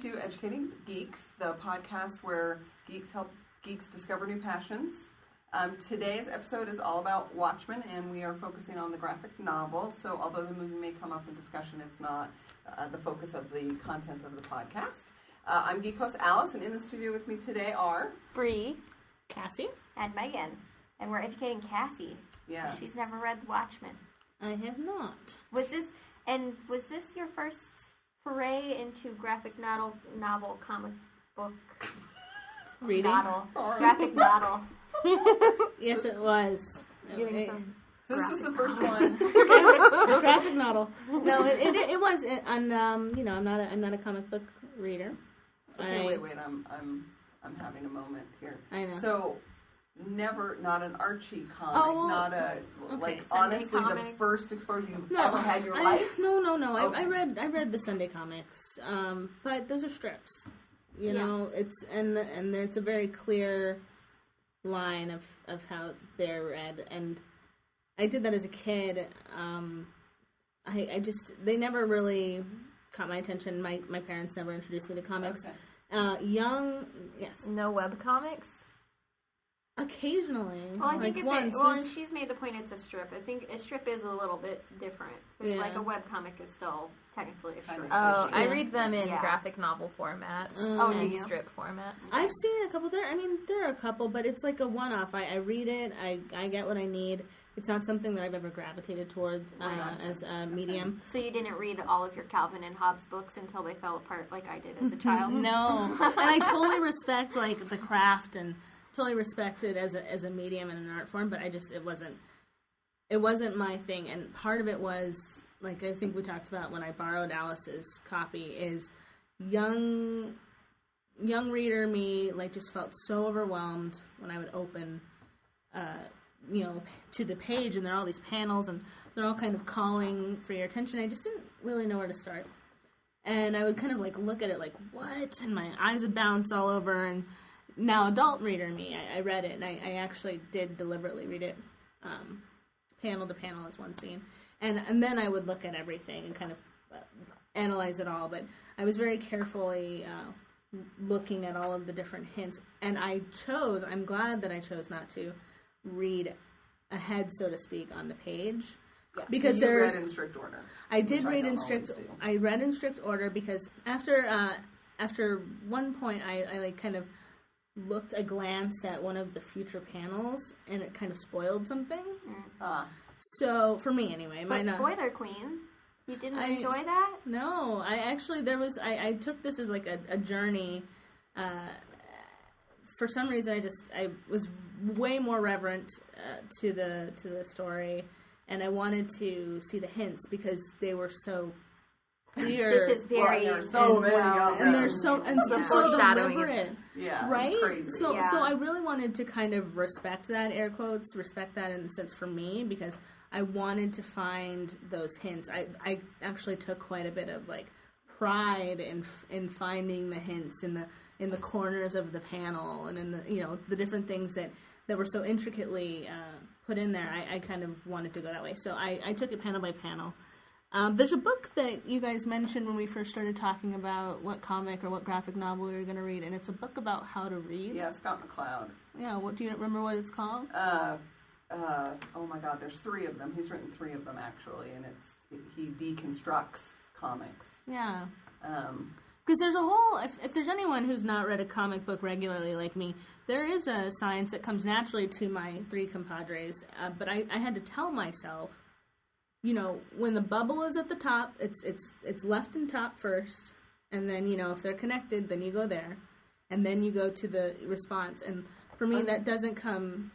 to Educating Geeks, the podcast where geeks help geeks discover new passions. Today's episode is all about Watchmen, and we are focusing on the graphic novel. So although the movie may come up in discussion, it's not the focus of the content of the podcast. I'm geek host Alice, and in the studio with me today are... Bree, Cassie, and Megan. And we're educating Cassie. Yeah. She's never read Watchmen. I have not. Was this your first foray into graphic novel comic book Reading? Graphic novel. Yes, it was. So this was the first one. Graphic novel. No, it was. And I'm not a comic book reader. Okay, wait. I'm having a moment here. I know. So, not an Archie comic, not a honestly comics. The first exposure you've ever had in your life. No. Okay. I read the Sunday comics, but those are strips. You know, it's and it's a very clear line of how they're read, and I did that as a kid. They never really caught my attention. My parents never introduced me to comics. Okay. Yes. No webcomics? Occasionally. Well, I think once. and she's made the point it's a strip. I think a strip is a little bit different. So like a webcomic is still technically a strip. Oh, I read them in graphic novel formats and strip formats. I've seen a couple there. I mean, there are a couple, but it's like a one-off. I read it. I get what I need. It's not something that I've ever gravitated towards as a medium. So you didn't read all of your Calvin and Hobbes books until they fell apart like I did as a child? No. And I totally respect, like, the craft and totally respect it as a medium and an art form, but it wasn't my thing. And part of it was, like I think we talked about when I borrowed Alice's copy, is young reader me, like, just felt so overwhelmed when I would open to the page, and there are all these panels, and they're all kind of calling for your attention. I just didn't really know where to start. And I would kind of, like, look at it like, what? And my eyes would bounce all over, and now adult reader me, I read it, and I actually did deliberately read it panel to panel as one scene. And then I would look at everything and kind of analyze it all, but I was very carefully looking at all of the different hints, and I'm glad that I chose not to read ahead, so to speak, on the page. Yeah. Because so you read in strict order. I did read in strict. I read in strict order because after one point, I like kind of I glanced at one of the future panels, and it kind of spoiled something. So for me, anyway, spoiler queen. You didn't enjoy that? No, I took this as like a journey. For some reason, I was way more reverent to the story, and I wanted to see the hints because they were so clear. This is very there's so many of them. And they're so deliberate. Yeah, right. It's crazy. So I really wanted to kind of respect that, air quotes, respect that in the sense for me, because I wanted to find those hints. I actually took quite a bit of like pride in finding the hints in the corners of the panel, and in the different things that were so intricately put in there. I kind of wanted to go that way, so I took it panel by panel. There's a book that you guys mentioned when we first started talking about what comic or what graphic novel we were going to read, and it's a book about how to read. Yeah, Scott McCloud. Yeah, do you remember what it's called? Oh my God, there's 3 of them. He's written 3 of them actually, and he deconstructs comics. Yeah. Because there's a whole, if there's anyone who's not read a comic book regularly like me, there is a science that comes naturally to my 3 compadres, but I had to tell myself, when the bubble is at the top, it's left and top first, and then, if they're connected, then you go there, and then you go to the response, and for me, that doesn't come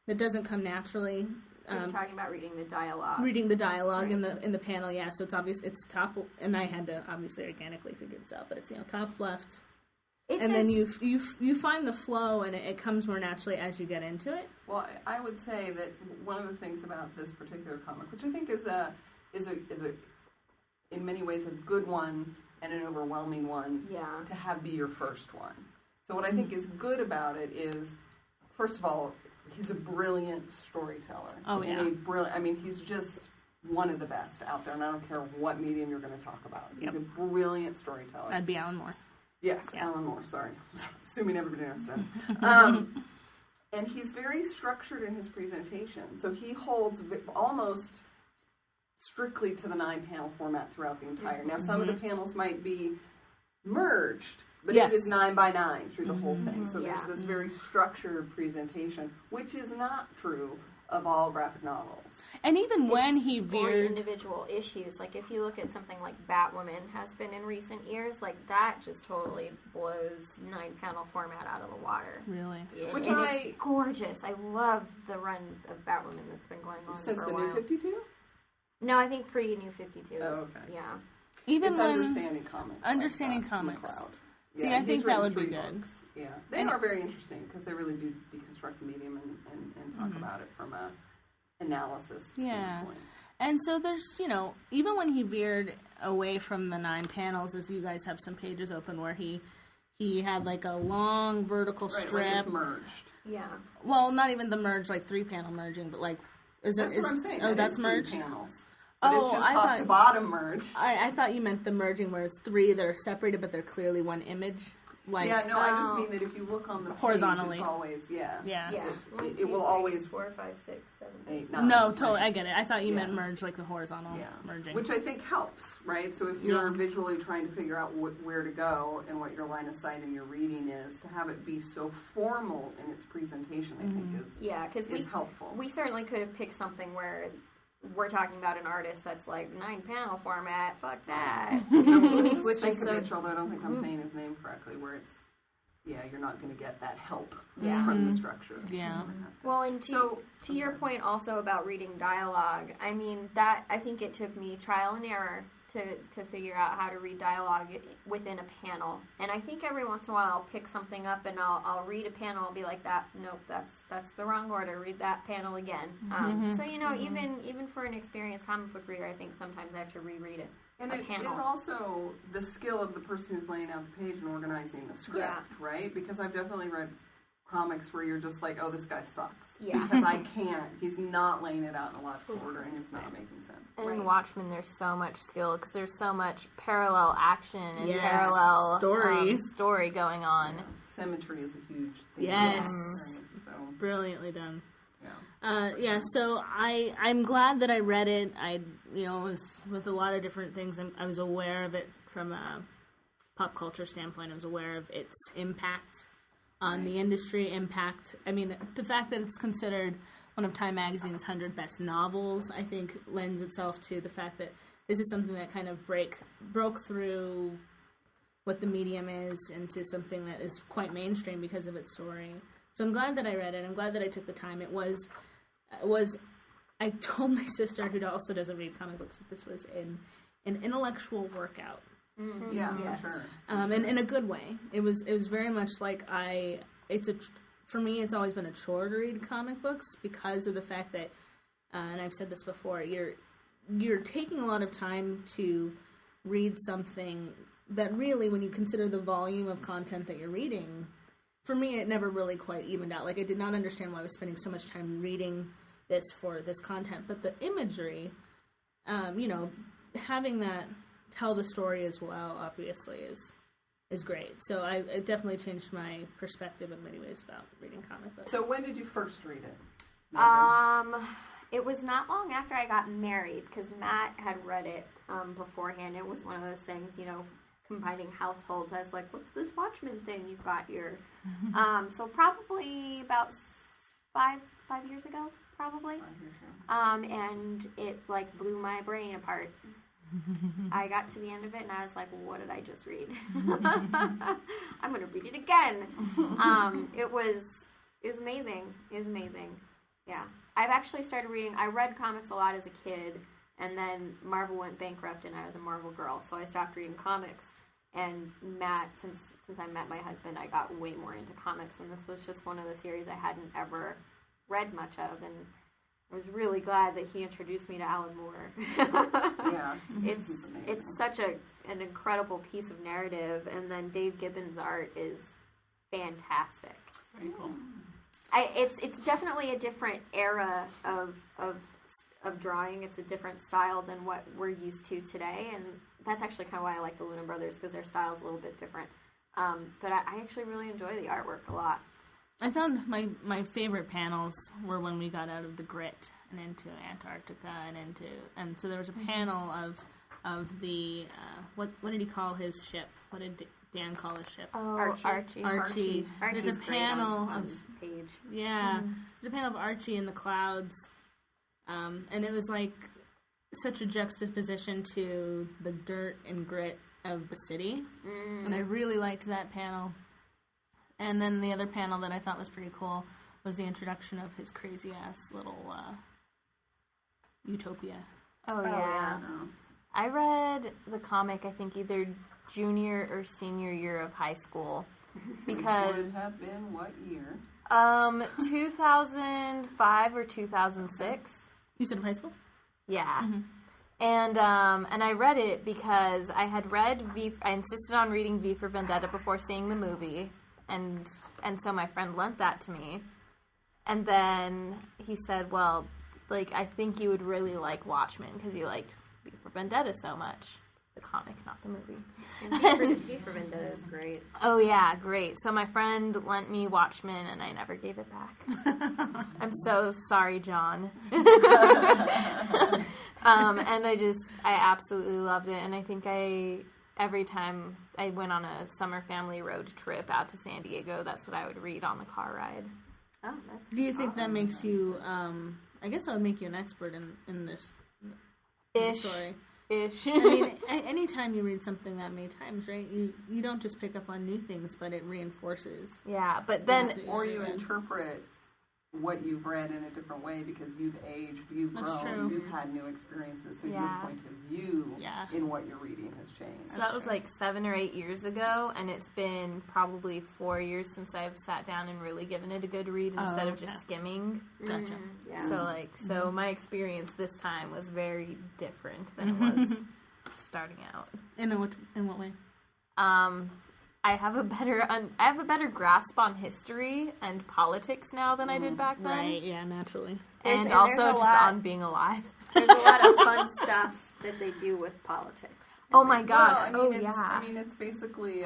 naturally. You're talking about reading the dialogue. Reading the dialogue right. in the panel, yeah. So it's obvious it's top, and I had to obviously organically figure this out. But it's top left, then you find the flow, and it comes more naturally as you get into it. Well, I would say that one of the things about this particular comic, which I think is a in many ways a good one and an overwhelming one, to have be your first one. So what I think is good about it is, first of all, he's a brilliant storyteller. Oh, yeah. He's just one of the best out there, and I don't care what medium you're going to talk about. He's a brilliant storyteller. That'd be Alan Moore. Yes, yeah. Alan Moore, sorry. Assuming everybody knows that. And he's very structured in his presentation. So he holds almost strictly to the 9-panel format throughout the entire. Now, some of the panels might be merged, but it is 9 by 9 through the whole thing. So there's this very structured presentation, which is not true of all graphic novels. And even when he veered... veered... individual issues. Like, if you look at something like Batwoman has been in recent years, like, that just totally blows 9-panel format out of the water. Really? Yeah. It's gorgeous. I love the run of Batwoman that's been going on since for a the while. New 52? No, I think pre-New 52. Oh, okay. Yeah. Even it's when... Understanding Comics. Understanding Comics. Yeah, see, I think that would be good. Books. Yeah, they are very interesting because they really do deconstruct the medium and talk about it from a analysis standpoint. And so there's, even when he veered away from the 9 panels, as you guys have some pages open where he had like a long vertical strip. Like it's merged. Yeah. Well, not even the merge, like 3-panel merging, but like, that's what I'm saying. Oh, that's merged? 3 panels. But it's just top to bottom merged. I thought you meant the merging where it's 3 that are separated, but they're clearly one image. Like, yeah, no, I just mean that if you look on the horizontally, page, it's always, Yeah. It will always... 4, 5, 6, 7, 8, 9. No, totally, I get it. I thought you meant merge, like the horizontal merging. Which I think helps, right? So if you're visually trying to figure out where to go and what your line of sight and your reading is, to have it be so formal in its presentation, I think is helpful. We certainly could have picked something where we're talking about an artist that's like 9-panel format, fuck that. Which is although I don't think I'm saying his name correctly, where it's, you're not going to get that help from the structure. Yeah. Well, and to your point also about reading dialogue, I mean, that, I think it took me trial and error to figure out how to read dialogue within a panel. And I think every once in a while I'll pick something up and I'll read a panel, I'll be like, nope, that's the wrong order, read that panel again. So, even for an experienced comic book reader, I think sometimes I have to reread it. And it also, the skill of the person who's laying out the page and organizing the script, right? Because I've definitely read comics where you're just like, oh, this guy sucks. Yeah. Because I can't. He's not laying it out in a logical order, and it's not making sense. And in Watchmen, there's so much skill, because there's so much parallel action and parallel story going on. Yeah. Symmetry is a huge thing. Yes. So. Brilliantly done. Yeah. So I'm glad that I read it. I was with a lot of different things. I was aware of it from a pop culture standpoint. I was aware of its impact on the industry. I mean, the fact that it's considered one of Time Magazine's 100 best novels, I think, lends itself to the fact that this is something that kind of broke through what the medium is into something that is quite mainstream because of its story. So I'm glad that I read it. I'm glad that I took the time. It was I told my sister, who also doesn't read comic books, that this was an intellectual workout. Mm-hmm. Yeah, for sure. And in a good way. It was very much like for me, it's always been a chore to read comic books because of the fact that, and I've said this before, you're taking a lot of time to read something that really, when you consider the volume of content that you're reading, for me, it never really quite evened out. Like, I did not understand why I was spending so much time reading this for this content. But the imagery, having that tell the story as well, obviously, is great. So it definitely changed my perspective in many ways about reading comic books. So when did you first read it? It was not long after I got married, because Matt had read it beforehand. It was one of those things, combining households. I was like, what's this Watchmen thing you've got here? So probably about five years ago, probably. 5 years ago. And it, blew my brain apart. I got to the end of it, and I was like, what did I just read? I'm going to read it again. It was amazing. It was amazing. Yeah. I've actually started reading. I read comics a lot as a kid, and then Marvel went bankrupt, and I was a Marvel girl, so I stopped reading comics. And Matt, since I met my husband, I got way more into comics, and this was just one of the series I hadn't ever read much of, and I was really glad that he introduced me to Alan Moore. Yeah, it's such an incredible piece of narrative, and then Dave Gibbons' art is fantastic. Very cool. It's definitely a different era of of drawing. It's a different style than what we're used to today, and that's actually kind of why I like the Luna Brothers, because their style is a little bit different. But I actually really enjoy the artwork a lot. I found my favorite panels were when we got out of the grit and into Antarctica and so there was a panel of the what did he call his ship? What did Dan call his ship? Oh, Archie. There's a panel on of page. Yeah, there's a panel of Archie in the clouds, and it was like such a juxtaposition to the dirt and grit of the city, and I really liked that panel. And then the other panel that I thought was pretty cool was the introduction of his crazy-ass little utopia. Oh, yeah. I read the comic, I think, either junior or senior year of high school. Because... Which would have been what year? 2005 or 2006. You said high school? Yeah. Mm-hmm. And I read it because I had read I insisted on reading V for Vendetta before seeing the movie. And so my friend lent that to me. And then he said, well, like, I think you would really like Watchmen because you liked V for Vendetta so much. The comic, not the movie. And V for Vendetta is great. Oh, yeah, great. So my friend lent me Watchmen, and I never gave it back. I'm so sorry, John. And I absolutely loved it. And I think every time I went on a summer family road trip out to San Diego, that's what I would read on the car ride. Oh, that's Do you think that makes you, I guess that would make you an expert in this story? Ish. I mean, anytime you read something that many times, right, you don't just pick up on new things, but it reinforces. Yeah, but then... Or you interpret what you've read in a different way because you've aged, you've grown, you've had new experiences, so your point of view in what you're reading has changed. So that was like 7 or 8 years ago, and it's been probably 4 years since I've sat down and really given it a good read instead of just skimming. Gotcha. Yeah. So my experience this time was very different than it was starting out. In what way? I have a better grasp on history and politics now than I did back then. Right, yeah, naturally. And also just on being alive. There's a lot of fun stuff that they do with politics. Oh my gosh! Well, I mean, it's basically,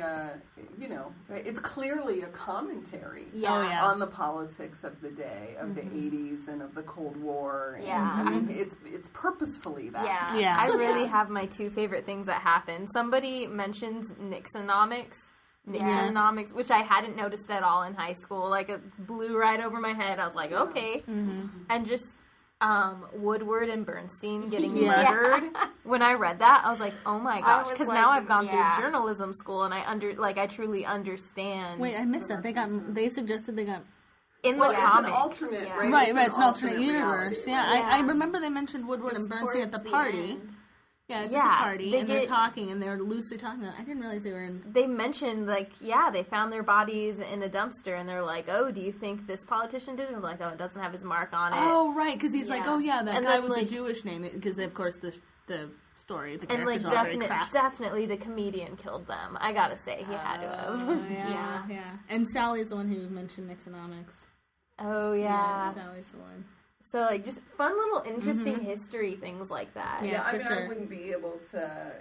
it's clearly a commentary on the politics of the day, of the 80s and of the Cold War. And, I mean, it's purposefully that. Yeah. I really have my two favorite things that happen. Somebody mentions Nixonomics, which I hadn't noticed at all in high school. Like, it blew right over my head. I was like, okay. Mm-hmm. And just... Woodward and Bernstein getting murdered. When I read that, I was like, "Oh my gosh!" Because now I've gone through journalism school, and I truly understand. Wait, I missed that. They suggested they got in the comic. It's an alternate, right? Right. It's an alternate universe. Yeah, I remember they mentioned Woodward and Bernstein at the party. End. Yeah, it's at the party, and they're talking, and they're loosely talking. I didn't realize they were in... They mentioned, they found their bodies in a dumpster, and they're like, oh, do you think this politician did it? And like, oh, it doesn't have his mark on it. Oh, right, because he's like, oh, yeah, that guy with the Jewish name, because, of course, the story, the characters are very crass. Definitely the comedian killed them. I gotta say, he had to have. Yeah. And Sally's the one who mentioned Nixonomics. Oh, yeah. Sally's the one. So, just fun little interesting history things like that. Yeah, I mean, I wouldn't be able to,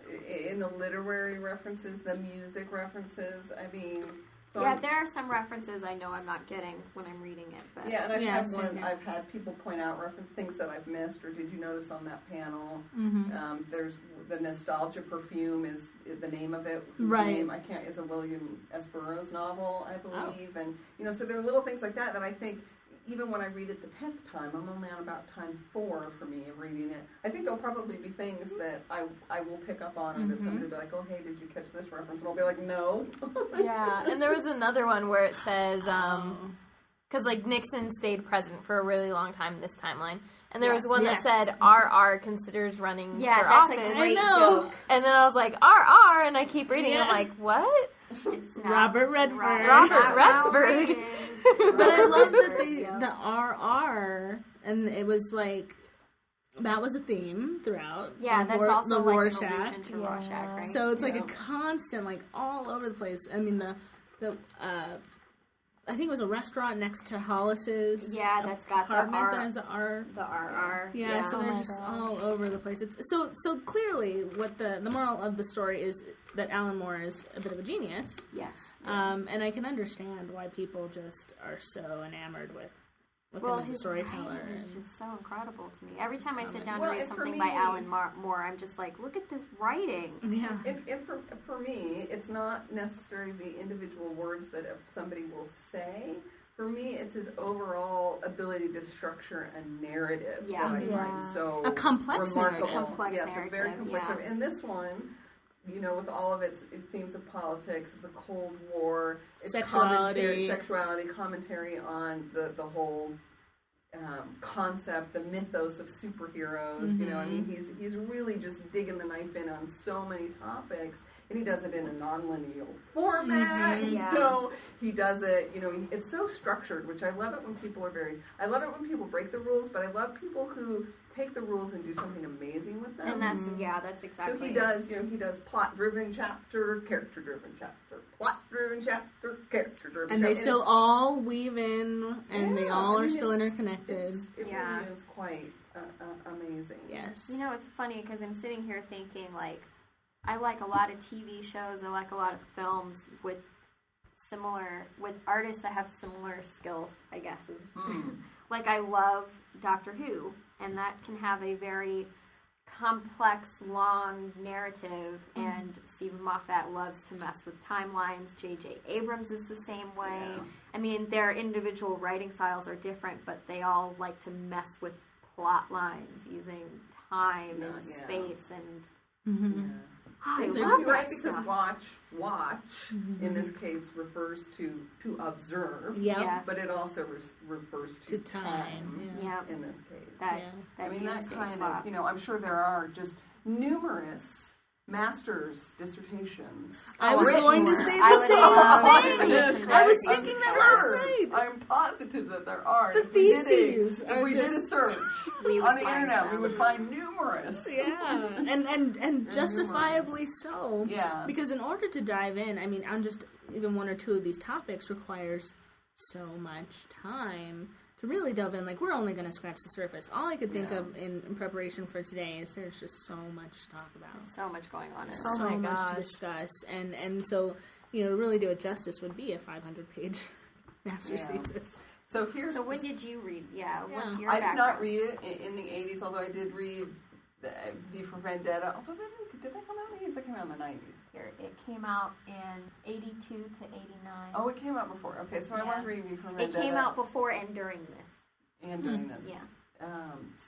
in the literary references, the music references, I mean... So there are some references I know I'm not getting when I'm reading it. But yeah, and I've had people point out things that I've missed, or did you notice on that panel? Mm-hmm. There's the Nostalgia Perfume is the name of it. Right. Name is a William S. Burroughs novel, I believe. And, so there are little things like that I think... Even when I read it the 10th time, I'm only on about time 4 for me of reading it. I think there'll probably be things that I will pick up on, and that somebody will be like, oh, hey, did you catch this reference? And I'll be like, no. Yeah, and there was another one where it says, because, Nixon stayed president for a really long time in this timeline, and there was one that said, RR considers running for office. That's a great joke. And then I was like, RR, and I keep reading, I'm like, what? It's Robert Redford. Robert Redford. But I love that the RR, and it was that was a theme throughout. Yeah, that's also the Rorschach. To Rorschach, right? So it's a constant, all over the place. I mean, the I think it was a restaurant next to Hollis's. Yeah, that's got the apartment R. that has the R. The RR. Yeah, so they're just all over the place. It's so clearly what the moral of the story is that Alan Moore is a bit of a genius. Yes. And I can understand why people just are so enamored with him as a storyteller. It's just so incredible to me. Every time I sit down Well, to read and for something me- by Alan Moore, I'm just like, look at this writing. Yeah. And for me, it's not necessarily the individual words that somebody will say. For me, it's his overall ability to structure a narrative Yeah. that I find so A complex remarkable. narrative. Complex Yes, a very narrative, complex yeah. narrative. And this one, you know, with all of its themes of politics, the Cold War, its Sexuality. commentary on the whole concept, the mythos of superheroes. You know, I mean, he's really just digging the knife in on so many topics, and he does it in a non-linear format. Yeah. You know, he does it. You know, it's so structured, which I love it when people I love it when people break the rules, but I love people who take the rules and do something amazing with them. And that's exactly So he it. does, he does plot-driven chapter, character-driven chapter, plot-driven chapter, character-driven And chapter. they still all weave in, and they all are still it's- interconnected. It Yeah. really is quite amazing. Yes. You know, it's funny because I'm sitting here thinking, like, I like a lot of TV shows, I like a lot of films with artists that have similar skills, I guess. Like, I love Doctor Who, and that can have a very complex, long narrative, and Stephen Moffat loves to mess with timelines. J.J. Abrams is the same way. Yeah. I mean, their individual writing styles are different, but they all like to mess with plot lines using time and space and... I It's love right that because stuff. watch in this case refers to observe, Yep. Yes. but it also refers to time. Yeah. Yep. In this case, That I mean that doomsday kind clock. of I'm sure there are just numerous master's dissertations. I was written going to where- say I the would same love to thing. read some I was Doctor thinking Who that stuff. last night. I'm positive that there are. The If we did theses if are we did a just- search We would on the find internet, we some. would find numerous. Yeah, and justifiably so. Yeah. Because in order to dive in, I mean, on just even one or two of these topics requires so much time to really delve in. Like, we're only going to scratch the surface. All I could think of in preparation for today is there's just so much to talk about. So much going on in So Oh my much to gosh. discuss. And so, to really do it justice would be a 500-page master's Yeah. thesis. So here's So when did you read? Yeah, what's Yeah. your I did background? not read it in the 80s, although I did read V for Vendetta. Although did that come out in the 80s? That came out in the 90s. Here, it came out in 82 to 89. Oh, it came out before. Okay, so I was reading V for It Vendetta. came out before and during this. and doing this. Yeah.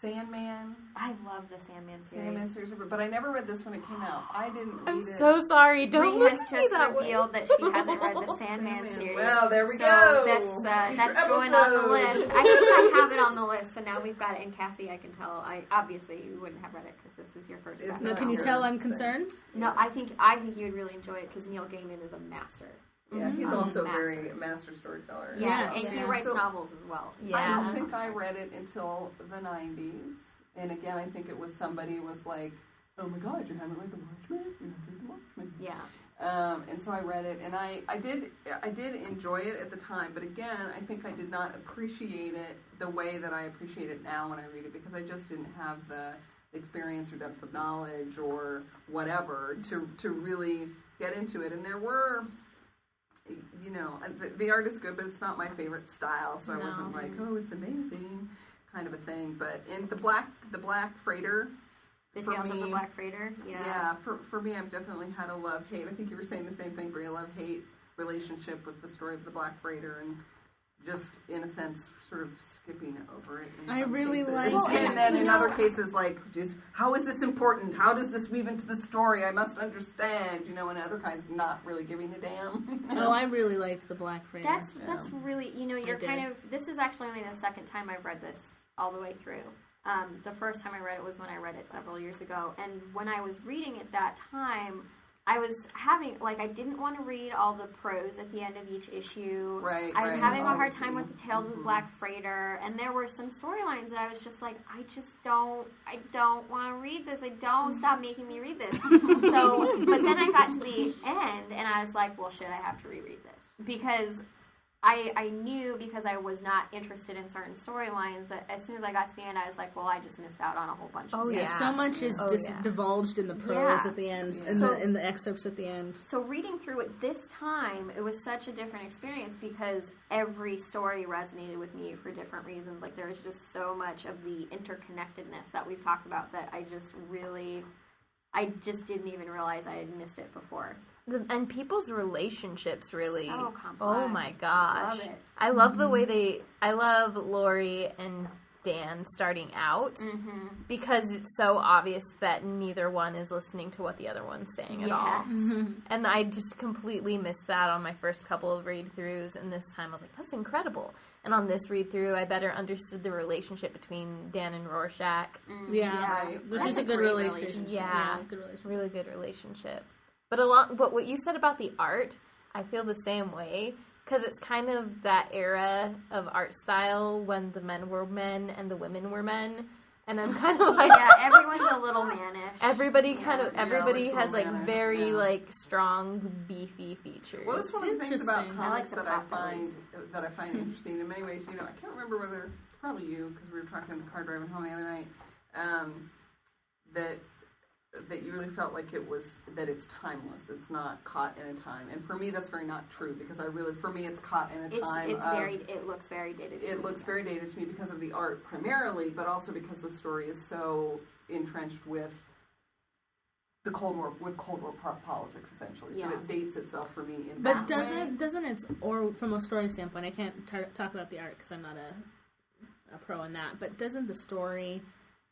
Sandman. I love the Sandman series. Sandman series, but I never read this when it came out. I didn't read I'm it. so sorry. Don't Bree look has at me just that way. revealed that she hasn't read the Sandman series. Well, there we So go. that's Future going on the episode. list. I think I have it on the list, so now we've got it. And Cassie, I can tell. Obviously you wouldn't have read it because this is your first. It's background. Now, can you tell I'm concerned? No, I think you would really enjoy it because Neil Gaiman is a master. Yeah, he's Mhm. also Master. very master storyteller. Yeah, Yes. and he Yeah. writes So- novels as well. I Yeah. don't think I read it until the 90s. And again, I think it was somebody was like, oh my God, you haven't read The Watchmen? You haven't read The Watchmen? Yeah. And so I read it, and I did enjoy it at the time, but again, I think I did not appreciate it the way that I appreciate it now when I read it, because I just didn't have the experience or depth of knowledge or whatever to really get into it. And there were, the art is good, but it's not my favorite style, so I wasn't like, oh, it's amazing, kind of a thing. But in the Black Freighter, The for Tales of the me- Black Freighter. Yeah. yeah, for me, I've definitely had a love-hate. I think you were saying the same thing, Brie, a love-hate relationship with the story of the Black Freighter, and just, in a sense, sort of skipping over it. In I some really cases. like Well, it. And then you in know- other cases, like, just, how is this important? How does this weave into the story? I must understand, and other kinds not really giving a damn. Oh, I really liked the Black Freighter. That's really, you're did. kind of, this is actually only the second time I've read this all the way through. The first time I read it was when I read it several years ago, and when I was reading it that time, I was having, I didn't want to read all the prose at the end of each issue. Right, I was right. having a Oh, hard time with the Tales of the mhm. Black Freighter, and there were some storylines that I was just like, I don't want to read this. Stop making me read this. So, but then I got to the end, and I was like, well, shit, I have to reread this. Because I knew because I was not interested in certain storylines that as soon as I got to the end, I was like, well, I just missed out on a whole bunch of stuff. So much is divulged in the prose at the end, in the excerpts at the end. So reading through it this time, it was such a different experience because every story resonated with me for different reasons. Like, there was just so much of the interconnectedness that we've talked about that I just didn't even realize I had missed it before. And people's relationships really. So complex. Oh my gosh. Love it. I love the way I love Lori and Dan starting out because it's so obvious that neither one is listening to what the other one's saying at all. And I just completely missed that on my first couple of read-throughs, and this time I was like, that's incredible. And on this read-through, I better understood the relationship between Dan and Rorschach. Which is a good relationship. Yeah, good relationship. Really good relationship. But what you said about the art, I feel the same way. Because it's kind of that era of art style when the men were men and the women were men. And I'm kind of like... Yeah, everyone's a little mannish. Everybody has like very like strong, beefy features. Well, it's one of the things about comics that I find interesting in many ways. You know, I can't remember whether, probably you, because we were talking in the car driving home the other night, that you really felt like that it's timeless. It's not caught in a time. And for me, that's very not true because for me, it's caught in a time. It looks very dated to me. It looks very dated to me because of the art primarily, but also because the story is so entrenched with the Cold War, politics essentially. Yeah. So it dates itself for me in that way. But doesn't it, or from a story standpoint, I can't talk about the art because I'm not a pro in that, but doesn't the story,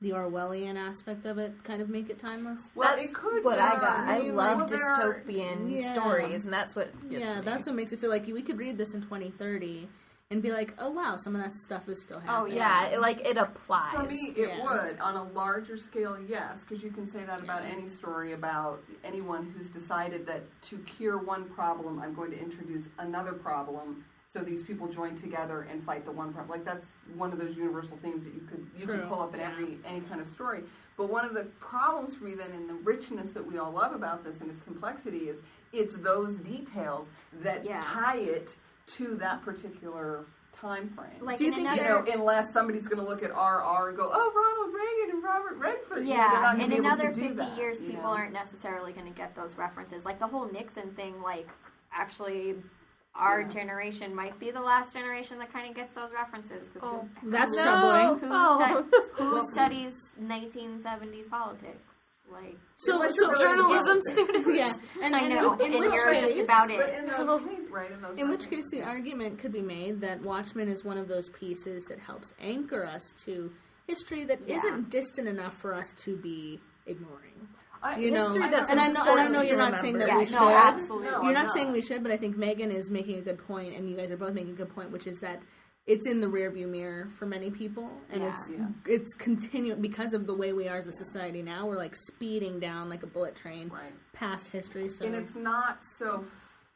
the Orwellian aspect of it, kind of make it timeless? Well, that's it could. What I got. I love dystopian stories, and that's what gets me. That's what makes it feel like we could read this in 2030 and be like, oh wow, some of that stuff is still happening. Oh yeah, it applies. For me, it would. On a larger scale, yes, because you can say that about any story about anyone who's decided that to cure one problem, I'm going to introduce another problem. So these people join together and fight the one problem. Like, that's one of those universal themes that you could pull up in any kind of story. But one of the problems for me then in the richness that we all love about this and its complexity is it's those details that tie it to that particular time frame. Like, do you think, unless somebody's going to look at RR and go, oh, Ronald Reagan and Robert Redford. Yeah, in another 50 years, people aren't necessarily going to get those references. Like, the whole Nixon thing, like, actually... Our generation might be the last generation that kind of gets those references. That's troubling. Who studies 1970s politics? Like, so journalism students. Yeah, and I know. And you're just about it. In which case, the argument could be made that Watchmen is one of those pieces that helps anchor us to history that isn't distant enough for us to be ignoring. And I know you're not saying that we should. No, absolutely. You're not saying we should, but I think Megan is making a good point, and you guys are both making a good point, which is that it's in the rearview mirror for many people, and it's continuing because of the way we are as a society now. We're like speeding down like a bullet train past history. So, and it's not so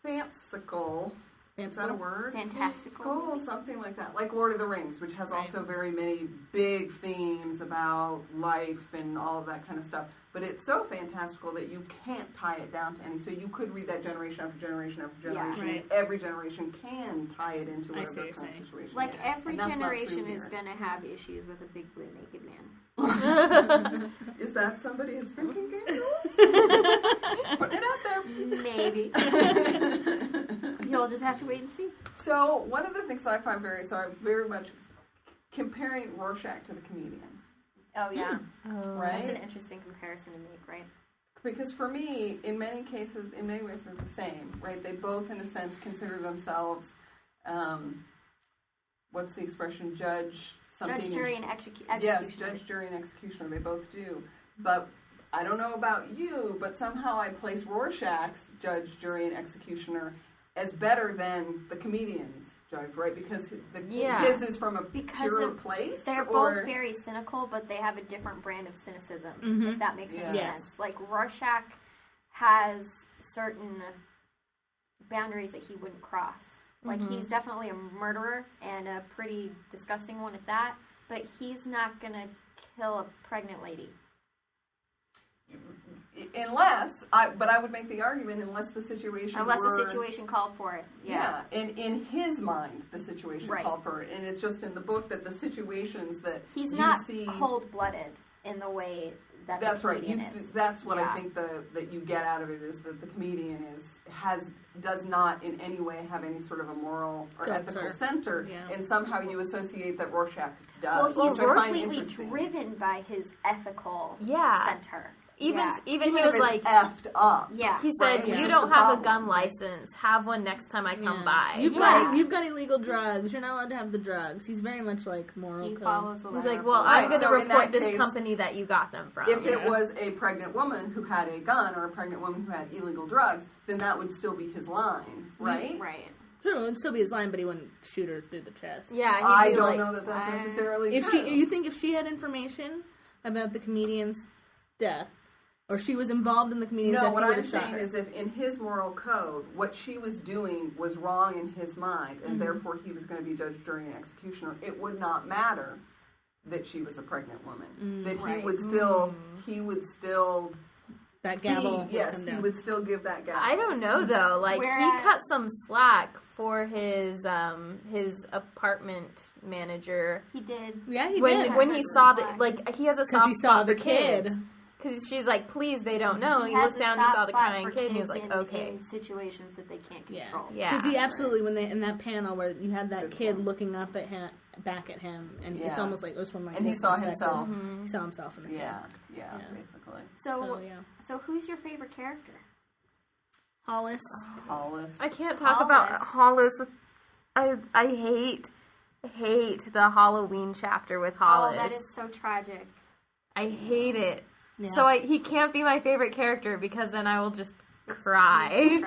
fanciful. Is that a word? Fantastical. Something like that. Like Lord of the Rings, which has also very many big themes about life and all of that kind of stuff. But it's so fantastical that you can't tie it down to any. So you could read that generation after generation after generation. And every generation can tie it into whatever kind of situation. Like every generation is going to have issues with a big blue naked man. Is that somebody's drinking game? Putting it out there. Maybe. You'll just have to wait and see. So one of the things that I find very much comparing Rorschach to the comedian. Oh, yeah. Right? That's an interesting comparison to make, right? Because for me, in many ways, they're the same, right? They both, in a sense, consider themselves, what's the expression, judge, jury, and executioner. Yes, judge, jury, and executioner. They both do. But I don't know about you, but somehow I place Rorschach's judge, jury, and executioner as better than the comedian's judge, right? Because his is from a pure place. They're both very cynical, but they have a different brand of cynicism, if that makes any sense. Like, Rorschach has certain boundaries that he wouldn't cross. Like, he's definitely a murderer, and a pretty disgusting one at that, but he's not going to kill a pregnant lady. But I would make the argument unless the situation called for it. Yeah. In his mind, the situation Right. called for it, and it's just in the book that the situations that He's you not see, cold-blooded in the way that that's the right. comedian is. That's what I Yeah. think that you get out of it is that the comedian does not in any way have any sort of a moral or ethical center, and somehow you associate that Rorschach does. Well, he's which I find completely interesting. driven by his ethical Yeah. center. Even Even he if was it's like, effed up. Yeah. he said, Right? you Which don't is the have a problem. gun license. Have one next time I come by. You've Yeah. got illegal drugs. You're not allowed to have the drugs. He's very much like moral He code. follows the He's letter like, of well, the I'm law. going to So in report that this case, company that you got them from. If it was a pregnant woman who had a gun or a pregnant woman who had illegal drugs, then that would still be his line, right? Right. Sure, it would still be his line, but he wouldn't shoot her through the chest. Yeah, he'd I be don't like, know that that's necessarily If true. you think if she had information about the comedian's death, or she was involved in the comedian's No, death, what he would I'm have shot saying her. is if in his moral code, what she was doing was wrong in his mind, and therefore he was going to be judged, jury, and executioner, it would not matter that she was a pregnant woman. That Right. he would still that gavel would yes, come he down. would still give that gavel. I don't know though. Like he cut some slack for his apartment manager. He did. Yeah, he when did. when he saw that, like he has a soft he saw spot the for kid. kids. Because she's like, please, they don't know. And he has looked a down, he soft saw the spot crying for kid, and he was kids like, okay. in situations that they can't control. Yeah. Because he absolutely, when they in that panel where you had that Good kid point. looking up at him, back at him, and it's Yeah. almost like it was from like And he his saw perspective. himself. He saw himself in the kid. Yeah, basically. So, yeah. so who's your favorite character? Hollis. Hollis. I can't talk about Hollis. I hate the Halloween chapter with Hollis. Oh, that is so tragic. I hate it. Yeah. So he can't be my favorite character because then I will just cry.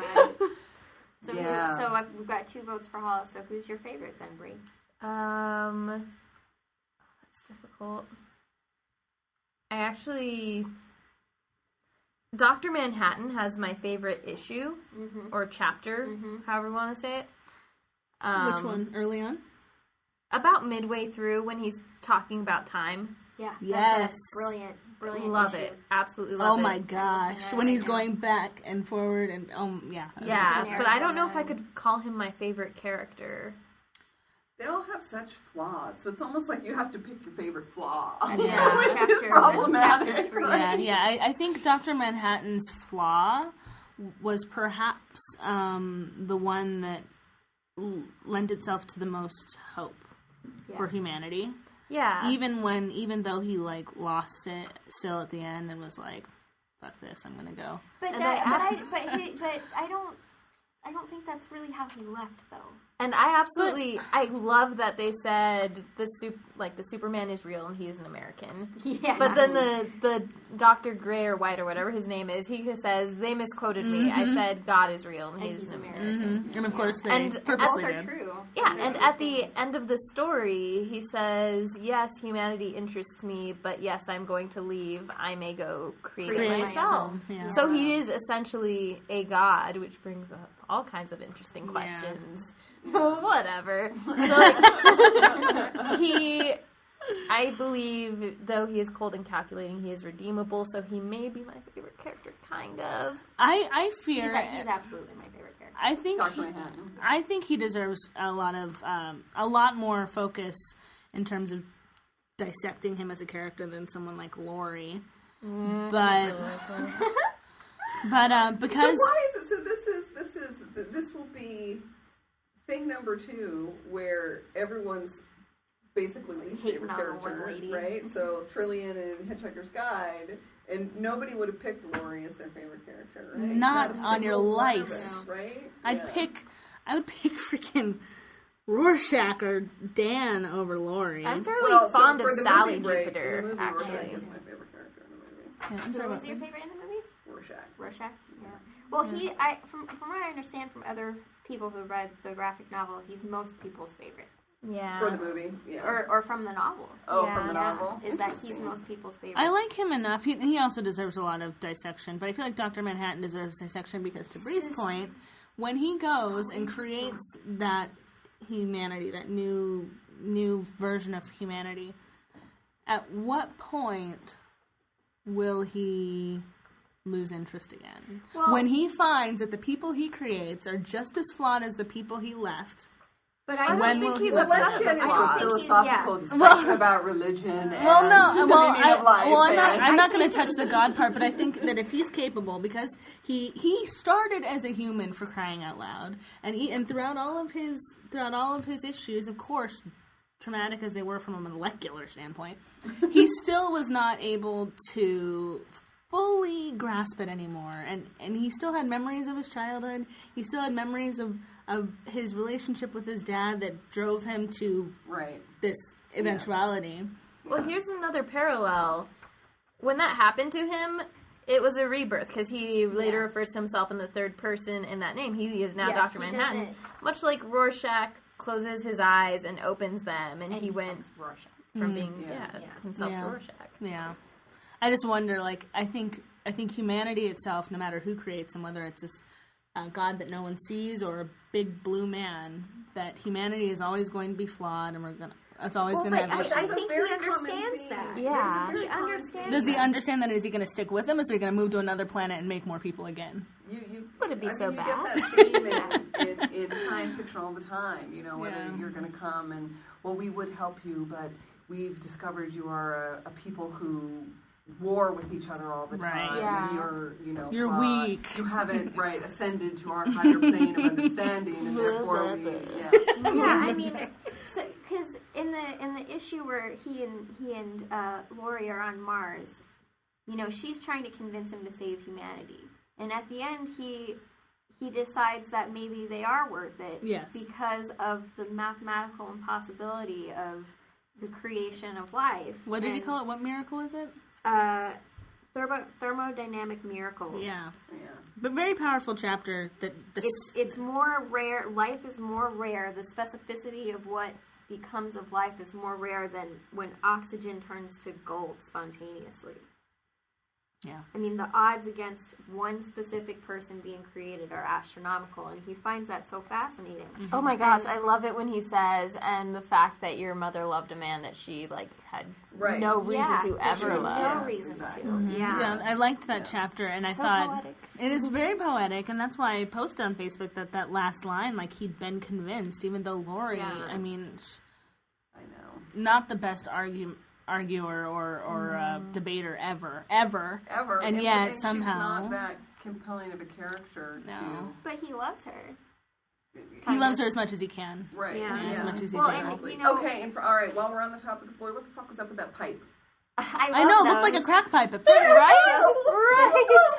So, Yeah. we've got 2 votes for Hollis. So who's your favorite then, Bree? That's difficult. Dr. Manhattan has my favorite issue or chapter, however you want to say it. Which one? Early on? About midway through when he's talking about time. Yeah. Yes. That's a brilliant Love issue. it. Absolutely love it. Oh my gosh. Looking at When it he's right now. going back and forward and yeah. Yeah, but I don't know if I Arizona. could call him my favorite character. They all have such flaws, so it's almost like you have to pick your favorite flaw. Yeah. Which is Chapter problematic. 3. Right? Yeah. I think Dr. Manhattan's flaw was perhaps the one that lent itself to the most hope for humanity. Yeah. Even though he like lost it still at the end and was like, "Fuck this, I'm gonna go." But And I don't think that's really how he left though. And I love that they said the Superman is real and he is an American. Yeah. But then the Dr. Gray or White or whatever his name is, he says they misquoted me. I said God is real and he's an American. And of course, they And purposely Both are did. true. Yeah, and at the end of the story, he says, "Yes, humanity interests me, but yes, I'm going to leave. I may go create it myself." Yeah. So he is essentially a god, which brings up all kinds of interesting questions. Whatever. So I believe, though he is cold and calculating, he is redeemable. So he may be my favorite character, kind of. I fear He's absolutely my favorite character. I think Dr. Manhattan. I think he deserves a lot more focus in terms of dissecting him as a character than someone like Laurie. But because So why is it? So this will be thing number 2 where everyone's basically least Hating favorite on the one character, lady. right? So Trillian and Hitchhiker's Guide, and nobody would have picked Laurie as their favorite character, right? Not a on your single one life. of us, right? I would pick freaking Rorschach or Dan over Laurie. I'm fairly fond of for the Sally movie break, Jupiter, in the movie, actually. Rorschach is my favorite character in the movie. Yeah, I'm Who sorry was about your that. favorite in the movie? Rorschach. Rorschach. Yeah. Well, from what I understand from other people who read the graphic novel, he's most people's favorite. Yeah. For the movie, yeah. Or from the novel. from the Yeah. novel. Is that he's Interesting. most people's favorite. I like him enough. He also deserves a lot of dissection, but I feel like Dr. Manhattan deserves dissection because, to Bree's point, when he goes and creates that humanity, that new version of humanity, at what point will he lose interest again? Well- when he finds that the people he creates are just as flawed as the people he left. But I When don't will think he he's let Let's upset get about into it. I a don't think he's, philosophical yeah. discussion about religion and Well, the meaning of life. I'm not going to touch the God part, but I think that if he's capable, because he started as a human, for crying out loud, and throughout all of his issues, of course, traumatic as they were from a molecular standpoint, he still was not able to fully grasp it anymore, and he still had memories of his childhood. He still had memories of his relationship with his dad that drove him to this eventuality. Well, here's another parallel. When that happened to him, it was a rebirth, because he later refers to himself in the third person in that name. He is now Dr. Manhattan. doesn't. Much like Rorschach closes his eyes and opens them, and he went from being himself to Rorschach. Yeah. I just wonder, like, I think humanity itself, no matter who creates him, whether it's this God that no one sees or a big blue man, that humanity is always going to be flawed, and it's always going to have I issues. think he understands that. Yeah. He understands Does he that. understand that? Is he going to stick with them, or is he going to move to another planet and make more people again? Would it be so bad? You get that theme in science fiction all the time. You know, whether you're going to come and, well, we would help you, but we've discovered you are a people who war with each other all the time. Right. And you're flawed. weak. You haven't ascended to our higher plane of understanding, and therefore we. Yeah, I mean, because in the issue where he and Lori are on Mars, she's trying to convince him to save humanity, and at the end he decides that maybe they are worth it. Yes. Because of the mathematical impossibility of the creation of life. What did he call it? What miracle is it? Thermodynamic miracles. Yeah. But very powerful chapter. It's more rare. Life is more rare. The specificity of what becomes of life is more rare than when oxygen turns to gold spontaneously. Yeah. I mean, the odds against one specific person being created are astronomical, and he finds that so fascinating. Mm-hmm. Oh my gosh, I love it when he says, and the fact that your mother loved a man that she had no reason to ever love. No reason to. Mm-hmm. Yeah, I liked that chapter, and I thought poetic. It is very poetic, and that's why I posted on Facebook that last line, like he'd been convinced, even though Lori, I mean, I know, not the best arguer or debater ever, and yet somehow she's not that compelling of a character. No, but he loves her. He loves her as much as he can, right? Yeah. As much as well, he's able. Okay, and all right. While we're on the topic of Floyd, what the fuck was up with that pipe? I know, it looked like a crack pipe at first, right?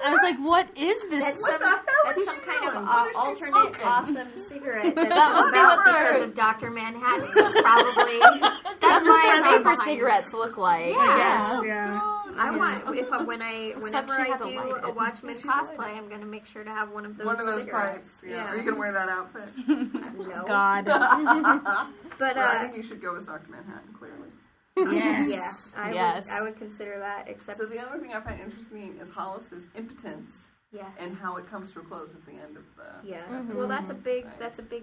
I was like, what is this? That's some kind of alternate smoking? awesome cigarette that must was be out what because of Dr. Manhattan. Probably. That's why what paper cigarettes look like. Yeah. I want whenever she I had a do light. a Watchmen cosplay, I'm going to make sure to have one of those. One of those cigarettes. pipes. Yeah. Are you going to wear that outfit? No. God. But I think you should go as Dr. Manhattan. Clearly. Yes. I would consider that. Except so the other thing I find interesting is Hollis's impotence. Yes. And how it comes to a close at the end of the. Yeah. Mm-hmm. Well, that's a big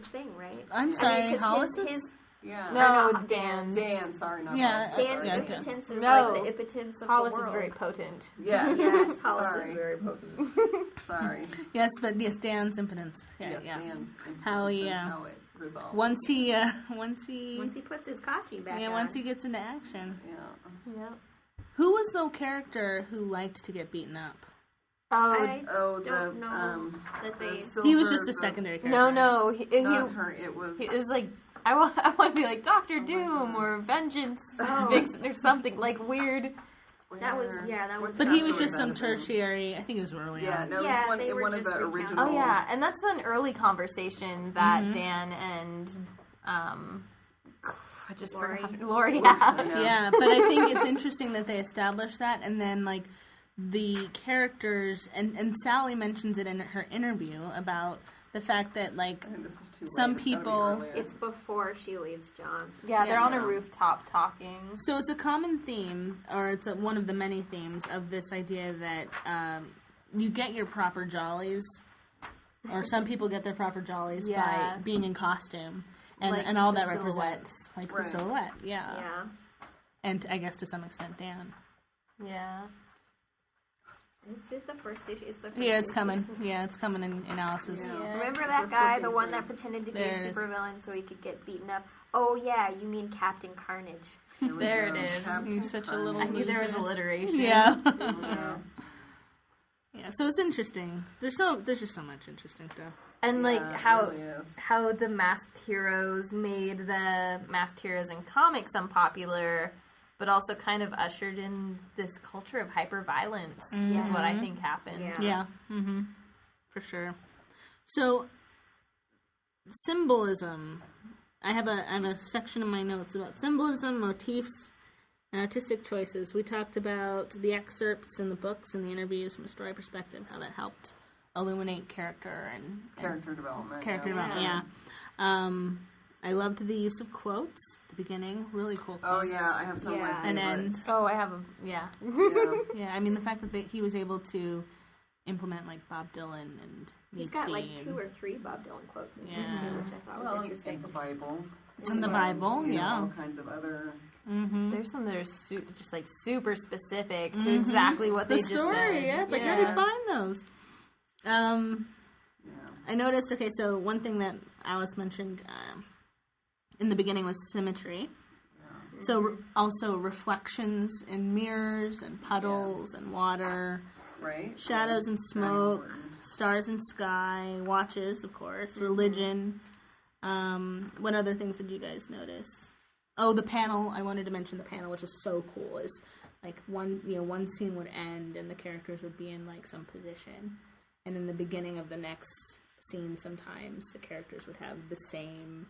thing, right? I'm sorry, Hollis's. Yeah. No, Dan. Dan, sorry, not Yeah. Hollis. Dan's Sorry. impotence is No. like the impotence of Hollis the world. is very potent. Yes. Yes, Hollis Sorry. is very potent. Sorry. Yes, but yes, Dan's impotence. Yeah, Yes, yeah. Dan's impotence How he, and how it resolves. Once he Once he puts his Kashi back on. once he gets into action. Yeah. Who was the character who liked to get beaten up? I Oh, don't know that they... He was just a secondary character. No, Not her. It was. he was like, I want to be like Dr. Doom or Vengeance Vixen or something like weird. That was But he was just some tertiary. I think it was early on. No, Yeah, it was they were one of just the recounting. original. Oh yeah, and that's an early conversation that Dan and I just forgot Lori had. Yeah, but I think it's interesting that they established that, and then like the characters, and Sally mentions it in her interview about the fact that like I think this is too some late. It's gotta be people. earlier. It's before she leaves John. Yeah, they're on a Yeah. rooftop talking. So it's a common theme, or it's one of the many themes of this idea that you get your proper jollies, or some people get their proper jollies by being in costume, and Like and all the that silhouette. represents, like Right. the silhouette, yeah, Yeah. and I guess to some extent Dan. Yeah. Is it the first issue? It's the first Yeah, it's issue. coming. Yeah, it's coming in Alice's. Yeah. Remember that guy, the one that pretended to be There a it is. supervillain so he could get beaten up? Oh, yeah, you mean Captain Carnage. There it is. He's such a little I knew there was alliteration. Yeah. Yeah. Yeah, so it's interesting. There's just so much interesting stuff. And like Yeah, it how really is. how the masked heroes made the masked heroes in comics unpopular, but also kind of ushered in this culture of hyper-violence is what I think happened. Yeah. Yeah, for sure. So, symbolism. I have a section in my notes about symbolism, motifs, and artistic choices. We talked about the excerpts in the books and the interviews from a story perspective, how that helped illuminate character and Character development. character development. Yeah. I loved the use of quotes at the beginning. Really cool quotes. Oh yeah, I have some of my Yeah. And favorites. Oh, I have a yeah. Yeah. Yeah, I mean the fact that he was able to implement like Bob Dylan and He's Nietzsche got like and 2 or 3 Bob Dylan quotes in here Yeah. too, which I thought Well, was and interesting. the Bible. and the Bible. You know, Yeah. all kinds of other. There's some that are just like super specific to exactly what The they just story. said. Yeah, it's like how do you find those? Yeah. I noticed. Okay, so one thing that Alice mentioned in the beginning was symmetry. So also reflections in mirrors and puddles and water, Right. shadows and Very smoke, important. stars and sky, watches, of course, religion. What other things did you guys notice? Oh, the panel. I wanted to mention the panel, which is so cool. Is like one scene would end and the characters would be in like some position, and in the beginning of the next scene, sometimes the characters would have the same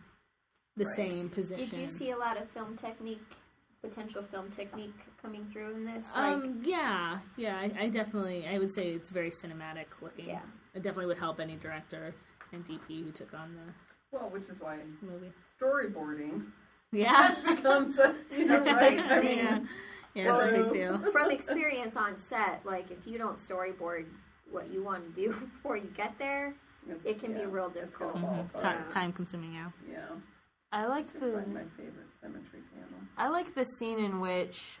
position. Did you see a lot of potential film technique coming through in this? Yeah. I definitely. I would say it's very cinematic looking. Yeah. It definitely would help any director and DP who took on the Well, which is why movie. storyboarding Yeah. becomes a, right. I mean, Yeah, it's a big deal. From experience on set, like if you don't storyboard what you want to do before you get there, it can be real difficult. Time consuming, yeah. Yeah. I like It's probably my favorite symmetry panel. I like the scene in which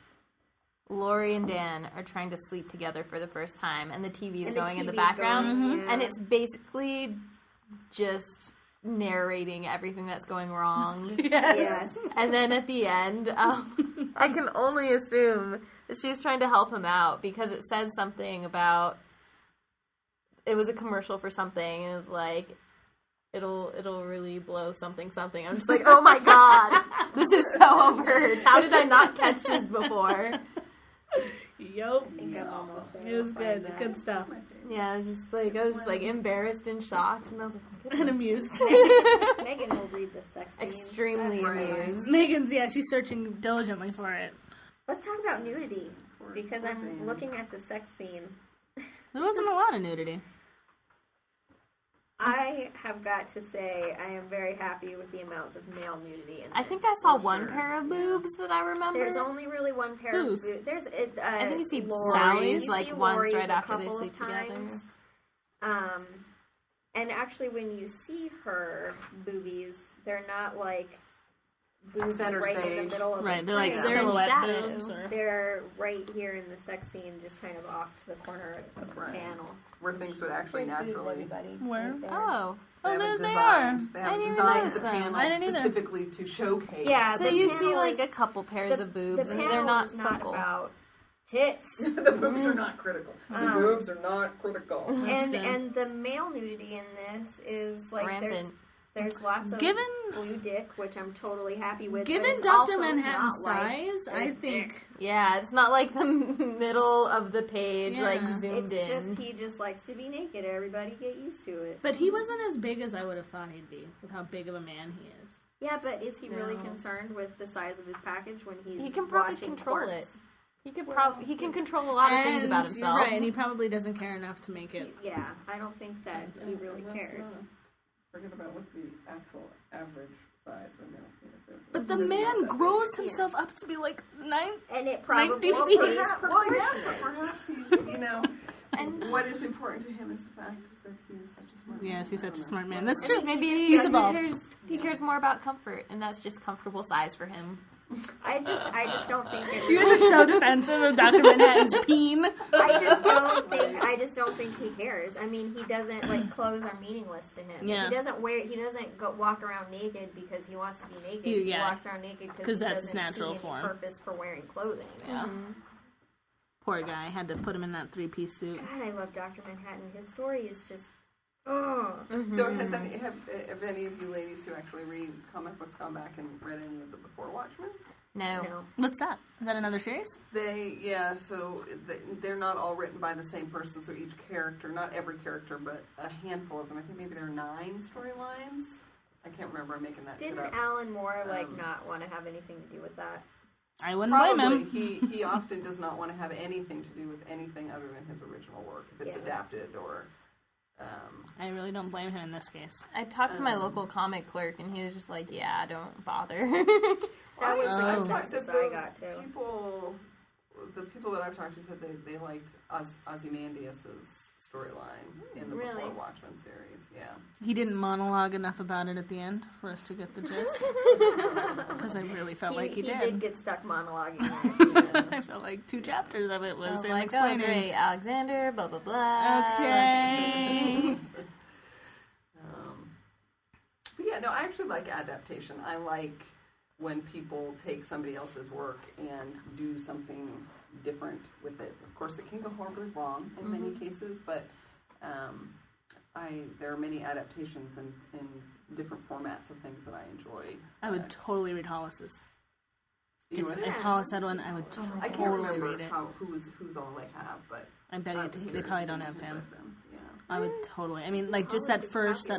Lori and Dan are trying to sleep together for the first time, and the TV is And the going in the TV's background, going, yeah. and it's basically just narrating everything that's going wrong. Yes. And then at the end, I can only assume that she's trying to help him out because it says something about it was a commercial for something, and it was like it'll really blow something. I'm just like, oh my god, this is so overt. How did I not catch this before? Yup. I think I'm almost there. It was I'll find good. that. Good stuff. Yeah, I was just like embarrassed and shocked, and I was like, goodness. And amused. Megan will read the sex scene. Extremely That's right. amused. Megan's, she's searching diligently for it. Let's talk about nudity, because I'm looking at the sex scene. There wasn't a lot of nudity. I have got to say, I am very happy with the amounts of male nudity in this. I think I saw For one sure. pair of boobs that I remember. There's only really one pair Whose? of boobs. There's I think you see Lori's. Sally's, You like, see once Lori's right a after they couple sleep of together. times. And actually, when you see her boobies, they're not like boobs Center right in stage. the middle of Right, the they're like frame. They're in silhouette shadow. boobs. Or... They're right here in the sex scene, just kind of off to the corner of the Right. panel. Where things would actually There's boobs, naturally. everybody. Where? Right there. Oh, They there haven't they are. designed. They I haven't didn't even designed notice the them. panel I didn't either. specifically to showcase. Yeah, so the you panel see like is- a couple pairs of boobs, the and panel they're not is not focal. about tits. The boobs are not critical. The boobs are not critical. and good. and the male nudity in this is like Rampant. there's lots of Given- blue dick, which I'm totally happy with. but Given it's Dr. also Manhattan's not like size, I there's think... Yeah, it's not like the middle of the page, Yeah. like zoomed It's in. just he just likes to be naked. Everybody get used to it. But he wasn't as big as I would have thought he'd be, with how big of a man he is. Yeah, but is he really No. concerned with the size of his package when he's He can probably watching control Quartz? it. He can control a lot of things about himself. Right, and he probably doesn't care enough to make it. Yeah, I don't think that he really That's, cares. Forget about what the actual average size of a male penis is. But the It's man not that grows big. himself up to be like 9. And it probably 90 feet. pays Well, yes, but perhaps he's, And what is important to him is the fact that he is such a smart man. Yes, he's I such a don't know. smart man. That's I true. mean, Maybe he just he's doesn't- evolved. there's He cares more about comfort, and that's just comfortable size for him. I just don't think it. You guys are so defensive of Dr. Manhattan's peen. I just don't think he cares. I mean, he doesn't, like, clothes are meaningless to him. Yeah. He doesn't go walk around naked because he wants to be naked. He walks around naked because he that's doesn't his natural see form. any purpose for wearing clothing. Yeah. Poor guy. Had to put him in that 3-piece suit. God, I love Dr. Manhattan. His story is just, oh. So have any of you ladies who actually read comic books gone back and read any of the Before Watchmen? No. What's that? Is that another series? They're not all written by the same person, so each character, not every character, but a handful of them. I think maybe there are 9 storylines. I can't remember. I'm making that shit Didn't up. Alan Moore, not want to have anything to do with that? I wouldn't blame Probably. him. He often does not want to have anything to do with anything other than his original work, if it's adapted or... I really don't blame him in this case. I talked to my local comic clerk, and he was just like, yeah, don't bother. That was the consensus I got, too. The people that I've talked to said they liked Ozymandias' storyline in the Before Watchmen series, yeah. He didn't monologue enough about it at the end for us to get the gist. Because I really felt like he did. He did get stuck monologuing. I felt like 2 chapters of it was him like, explaining. Oh, great, Alexander, blah, blah, blah. Okay. But yeah, no, I actually like adaptation. I like when people take somebody else's work and do something different with it. Of course, it can go horribly wrong in many cases, but there are many adaptations in different formats of things that I enjoy. I would totally read Hollis's. You would? If Hollis had one, I would totally I can't remember read it. who's all they have, but I bet they probably don't have him. Yeah. I would totally. I mean, like just that first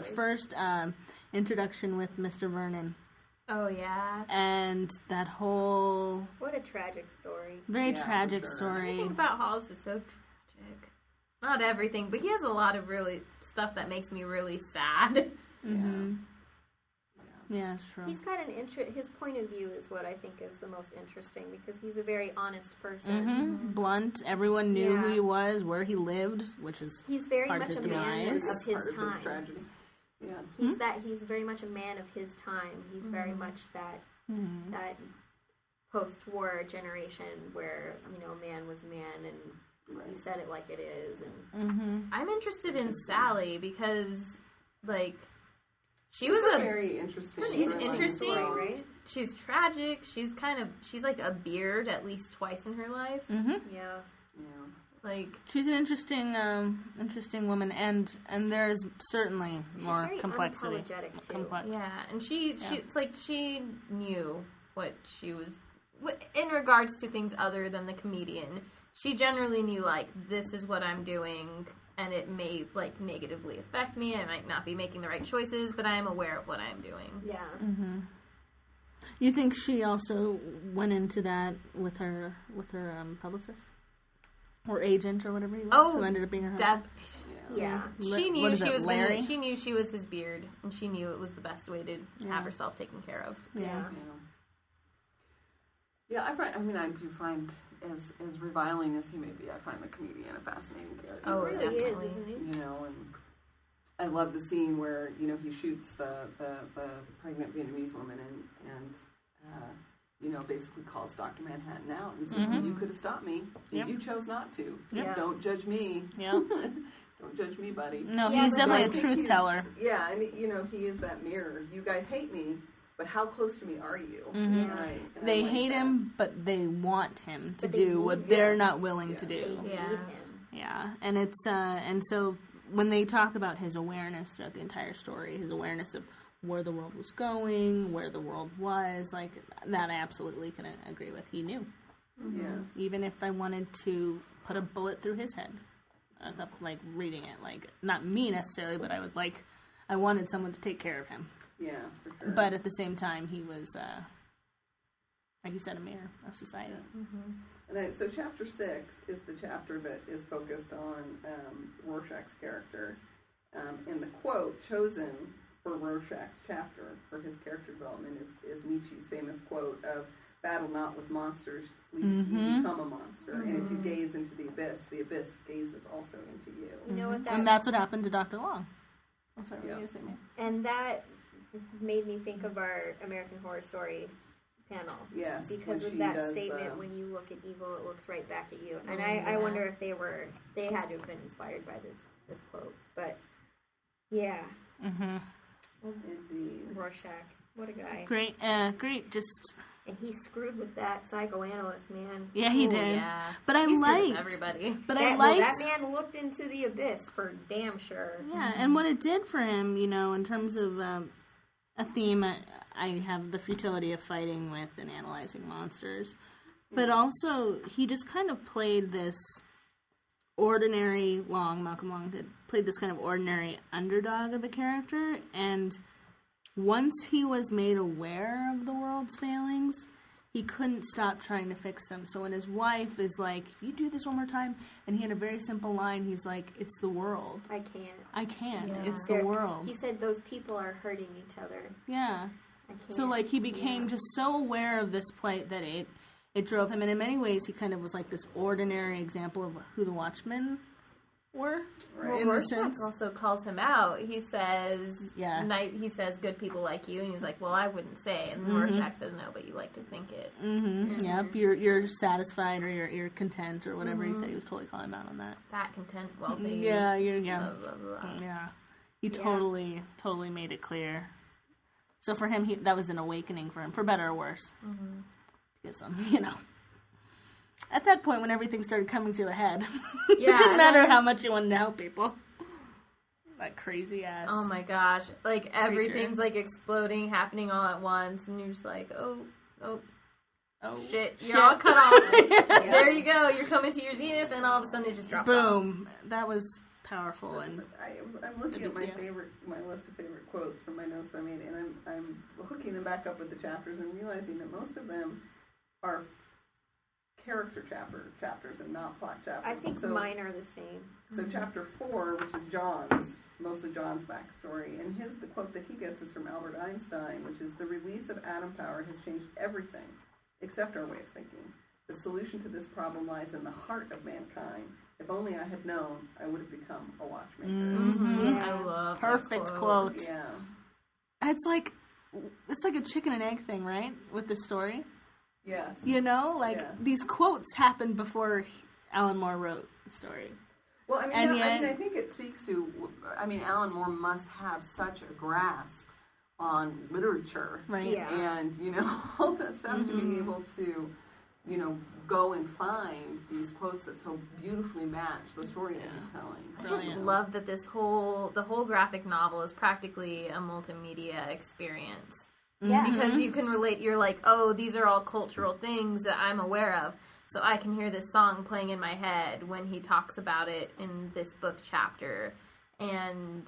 introduction with Mr. Vernon. Oh, yeah. And that whole... What a tragic story. Very tragic story. Everything about Hollis is so tragic. Not everything, but he has a lot of really stuff that makes me really sad. Mm-hmm. Yeah, it's true. He's got his point of view is what I think is the most interesting because he's a very honest person. Mm-hmm. Blunt. Everyone knew who he was, where he lived, which is he's very part much of his a man demise. of his time. His tragedy. Yeah. He's very much a man of his time. He's very much that post-war generation where, man was man and he said it like it is. And I'm interested in Sally because, she was a very interesting. She's interesting. Story, right? She's tragic. She's like a beard at least twice in her life. Mm-hmm. Yeah. She's an interesting woman, and there's certainly more very complexity. Unapologetic too. Complex. Yeah, and it's like she knew what she was in regards to things other than the comedian. She generally knew this is what I'm doing, and it may negatively affect me. I might not be making the right choices, but I am aware of what I'm doing. Yeah. Mm-hmm. You think she also went into that with her publicist? Or agent, or whatever he was, who ended up being her husband. Yeah. She knew Larry? she knew she was his beard, and she knew it was the best way to have herself taken care of. Yeah. Yeah, I do find, as reviling as he may be, I find the comedian a fascinating character. Oh, he really definitely. is, isn't he? And I love the scene where, he shoots the pregnant Vietnamese woman and basically calls Dr. Manhattan out and says, you could have stopped me. Yep. You chose not to. Yep. Don't judge me. Yeah. Don't judge me, buddy. No, he's definitely a truth teller. Yeah, and, he is that mirror. You guys hate me, but how close to me are you? Mm-hmm. Right? They hate him, but they want him to do what they're not willing to do. They need him. Yeah, and it's and so when they talk about his awareness throughout the entire story, his awareness of where the world was going, where the world was, that I absolutely can agree with. He knew. Yes. Even if I wanted to put a bullet through his head, reading it, not me necessarily, but I wanted someone to take care of him. Yeah, for sure. But at the same time, he was, like you said, a mirror of society. Mm-hmm. And so chapter 6 is the chapter that is focused on Rorschach's character. And the quote chosen for Rorschach's chapter for his character development is Nietzsche's famous quote of, "Battle not with monsters, lest you become a monster. And if you gaze into the abyss gazes also into you." You know what And that's what happened to Dr. Long. I'm sorry, what were you going to say, man? And made me think of our American Horror Story panel. Yes, Because when of she that does statement, when you look at evil, it looks right back at you. And I wonder if they had to have been inspired by this quote. But, yeah. Mm-hmm. Indeed. Rorschach. What a guy. Great, great. Just And he screwed with that psychoanalyst, man. yeah, he Ooh, did. Yeah. But I He screwed with liked everybody. But That, I liked that man looked into the abyss for damn sure. yeah, and what it did for him, in terms of a theme. I have the futility of fighting with and analyzing monsters, but also he just kind of played this ordinary Malcolm Long played this kind of ordinary underdog of a character, and once he was made aware of the world's failings, he couldn't stop trying to fix them. So when his wife is like, if you do this one more time, and he had a very simple line, he's like, it's the world. I can't. I can't. Yeah. It's the world. He said those people are hurting each other. Yeah. I can't. So, he became just so aware of this plight that it drove him. And in many ways, he kind of was like this ordinary example of who the Watchmen were. Right. In the Rorschach sense. also calls him out. He says, Yeah. He says, good people like you. And he's like, well, I wouldn't say. And Rorschach says, no, but you like to think it. Mm-hmm. Yep. You're satisfied or you're content or whatever he said. He was totally calling him out on that. Fat, content, wealthy. Yeah. Blah, blah, blah. Yeah. He totally made it clear. So for him, that was an awakening for him, for better or worse. Mm-hmm. Because, at that point when everything started coming to a head, it didn't matter how much you wanted to help people. That crazy ass. Oh my gosh. Everything's exploding, happening all at once. And you're just like, oh, shit. You're all cut off. There you go. You're coming to your zenith, and all of a sudden it just drops off. Boom. That was powerful. And I'm looking at my list of favorite quotes from my notes I made, and I'm hooking them back up with the chapters and realizing that most of them are character chapters and not plot chapters. I think mine are the same. So chapter 4, which is mostly John's backstory, and the quote that he gets is from Albert Einstein, which is, the release of atom power has changed everything except our way of thinking. The solution to this problem lies in the heart of mankind. If only I had known, I would have become a watchmaker. Mm-hmm. Yeah. I love perfect that quote. Yeah. It's like a chicken and egg thing, right? With this story. Yes. Yes. These quotes happened before Alan Moore wrote the story. Well, I think it speaks to, Alan Moore must have such a grasp on literature. Right. Yeah. And, all that stuff to be able to, go and find these quotes that so beautifully match the story that he's telling. I just love that the whole graphic novel is practically a multimedia experience. Yeah. Because you can relate, you're like, oh, these are all cultural things that I'm aware of. So I can hear this song playing in my head when he talks about it in this book chapter. And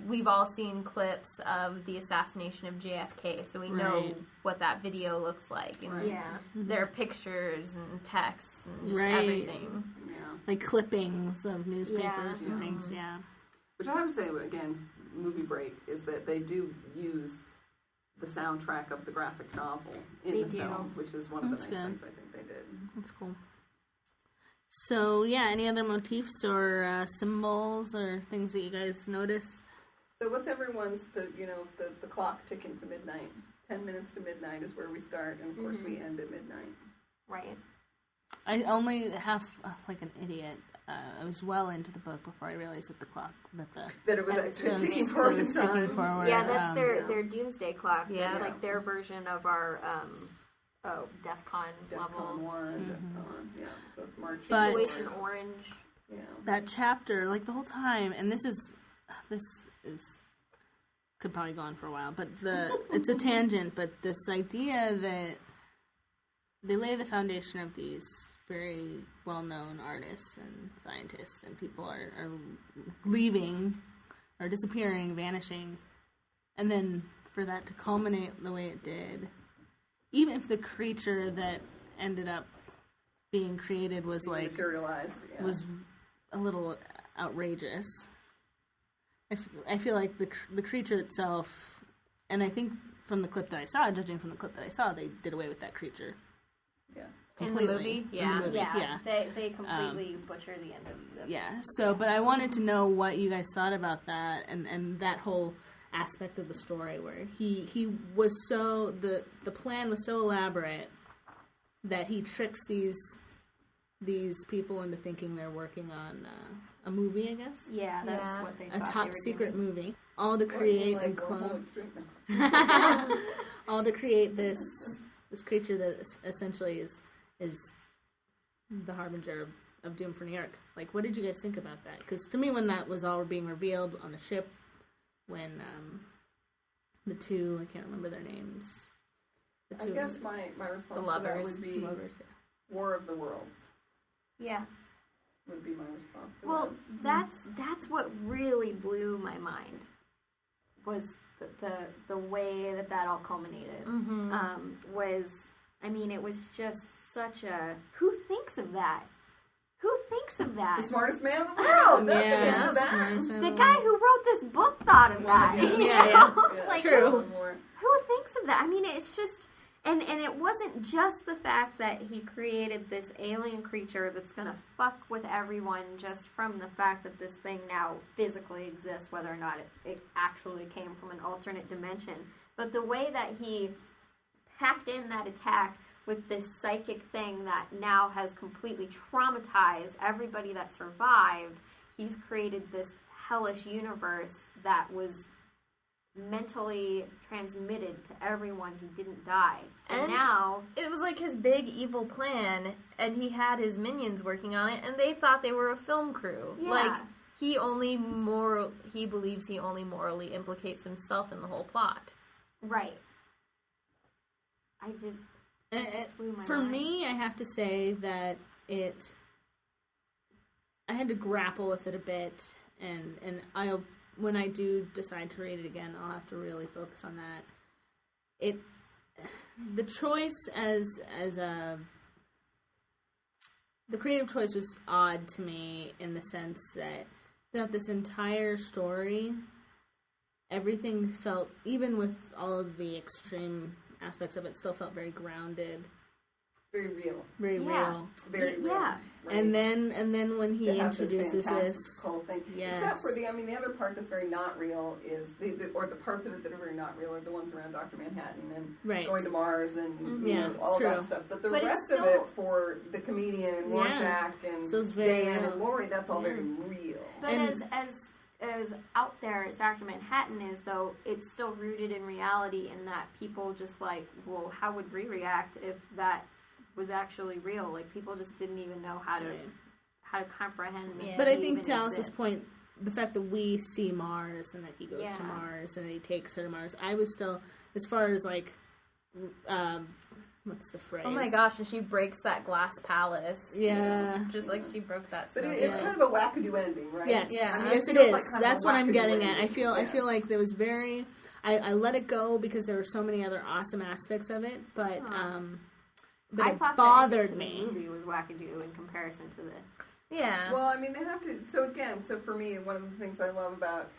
we've all seen clips of the assassination of JFK, so we know what that video looks like. And there are pictures and texts and just everything. Yeah. Like clippings of newspapers and things, Which I have to say, again, movie break, is that they do use the soundtrack of the graphic novel in the film, which is one of the nice things I think they did. That's cool. So, any other motifs or symbols or things that you guys noticed? So what's everyone's, the clock ticking to midnight? 10 minutes to midnight is where we start, and of course we end at midnight. Right. I only have, like an idiot, I was well into the book before I realized that that it was ticking forward. Yeah, that's their doomsday clock. Yeah. That's like their version of our DEFCON levels. 1 and DEFCON, so it's March. Situation Orange. Yeah. That chapter, like the whole time, and this is could probably go on for a while, but it's a tangent, but this idea that they lay the foundation of these very well-known artists and scientists, and people are leaving or disappearing, vanishing, and then for that to culminate the way it did, even if the creature that ended up being created was materialized, was a little outrageous. I feel like the creature itself, and I think judging from the clip that I saw, they did away with that creature. Yes. In the movie? Yeah. They completely butcher the end of the Yeah. So, but I wanted to know what you guys thought about that, and that whole aspect of the story where he was so the plan was so elaborate that he tricks these people into thinking they're working on a movie, I guess. Yeah, that's what they thought. A top they were secret doing. movie. All to create and clone. All to create this creature that essentially is the harbinger of doom for New York. Like, what did you guys think about that? Because to me, when that was all being revealed on the ship, when the two, I can't remember their names. I guess my response to that would be War of the Worlds. Yeah. Would be my response to well, that. that's what really blew my mind, was the way that all culminated. Was, I mean, it was just such a, who thinks of that? Who thinks of that? The smartest man in the world. That's the guy who wrote this book thought of that. Yeah. Like, True. Who thinks of that? I mean, it's just, and it wasn't just the fact that he created this alien creature that's going to fuck with everyone just from the fact that this thing now physically exists, whether or not it actually came from an alternate dimension. But the way that he packed in that attack with this psychic thing that now has completely traumatized everybody that survived, he's created this hellish universe that was mentally transmitted to everyone who didn't die. And now it was like his big evil plan, and he had his minions working on it, and they thought they were a film crew. Yeah. Like, he believes he only morally implicates himself in the whole plot. Right. I just blew my for mind. me, I have to say that I had to grapple with it a bit, and when I do decide to read it again, I'll have to really focus on that. The choice the creative choice was odd to me in the sense that throughout this entire story, everything felt, even with all of the extreme aspects of it, still felt very grounded. Very real. Very real. Very real. Yeah. Right. And then when he introduces this whole thing. yes. Except for the other part that's very not real is the parts of it that are very not real are the ones around Dr. Manhattan and going to Mars and all true. of that stuff. But the rest of it for the comedian and Rorschach and Dan and Lori, that's all very real. But as out there as Dr. Manhattan is, though, it's still rooted in reality in that people just like, well, how would we react if that was actually real? Like, people just didn't even know how to comprehend. But I think to Alice's point, the fact that we see Mars and that he goes to Mars and that he takes her to Mars, I was still, as far as like, what's the phrase? Oh my gosh, and she breaks that glass palace. Yeah. Just like she broke that But stone. it's kind of a wackadoo ending, right? Yes. Yeah. Yes, it is. Like that's what I'm getting at. I feel like there was very, I let it go because there were so many other awesome aspects of it, but I it thought bothered me. The movie was wackadoo in comparison to this. Yeah. Well, I mean, they have to. So for me, one of the things I love about,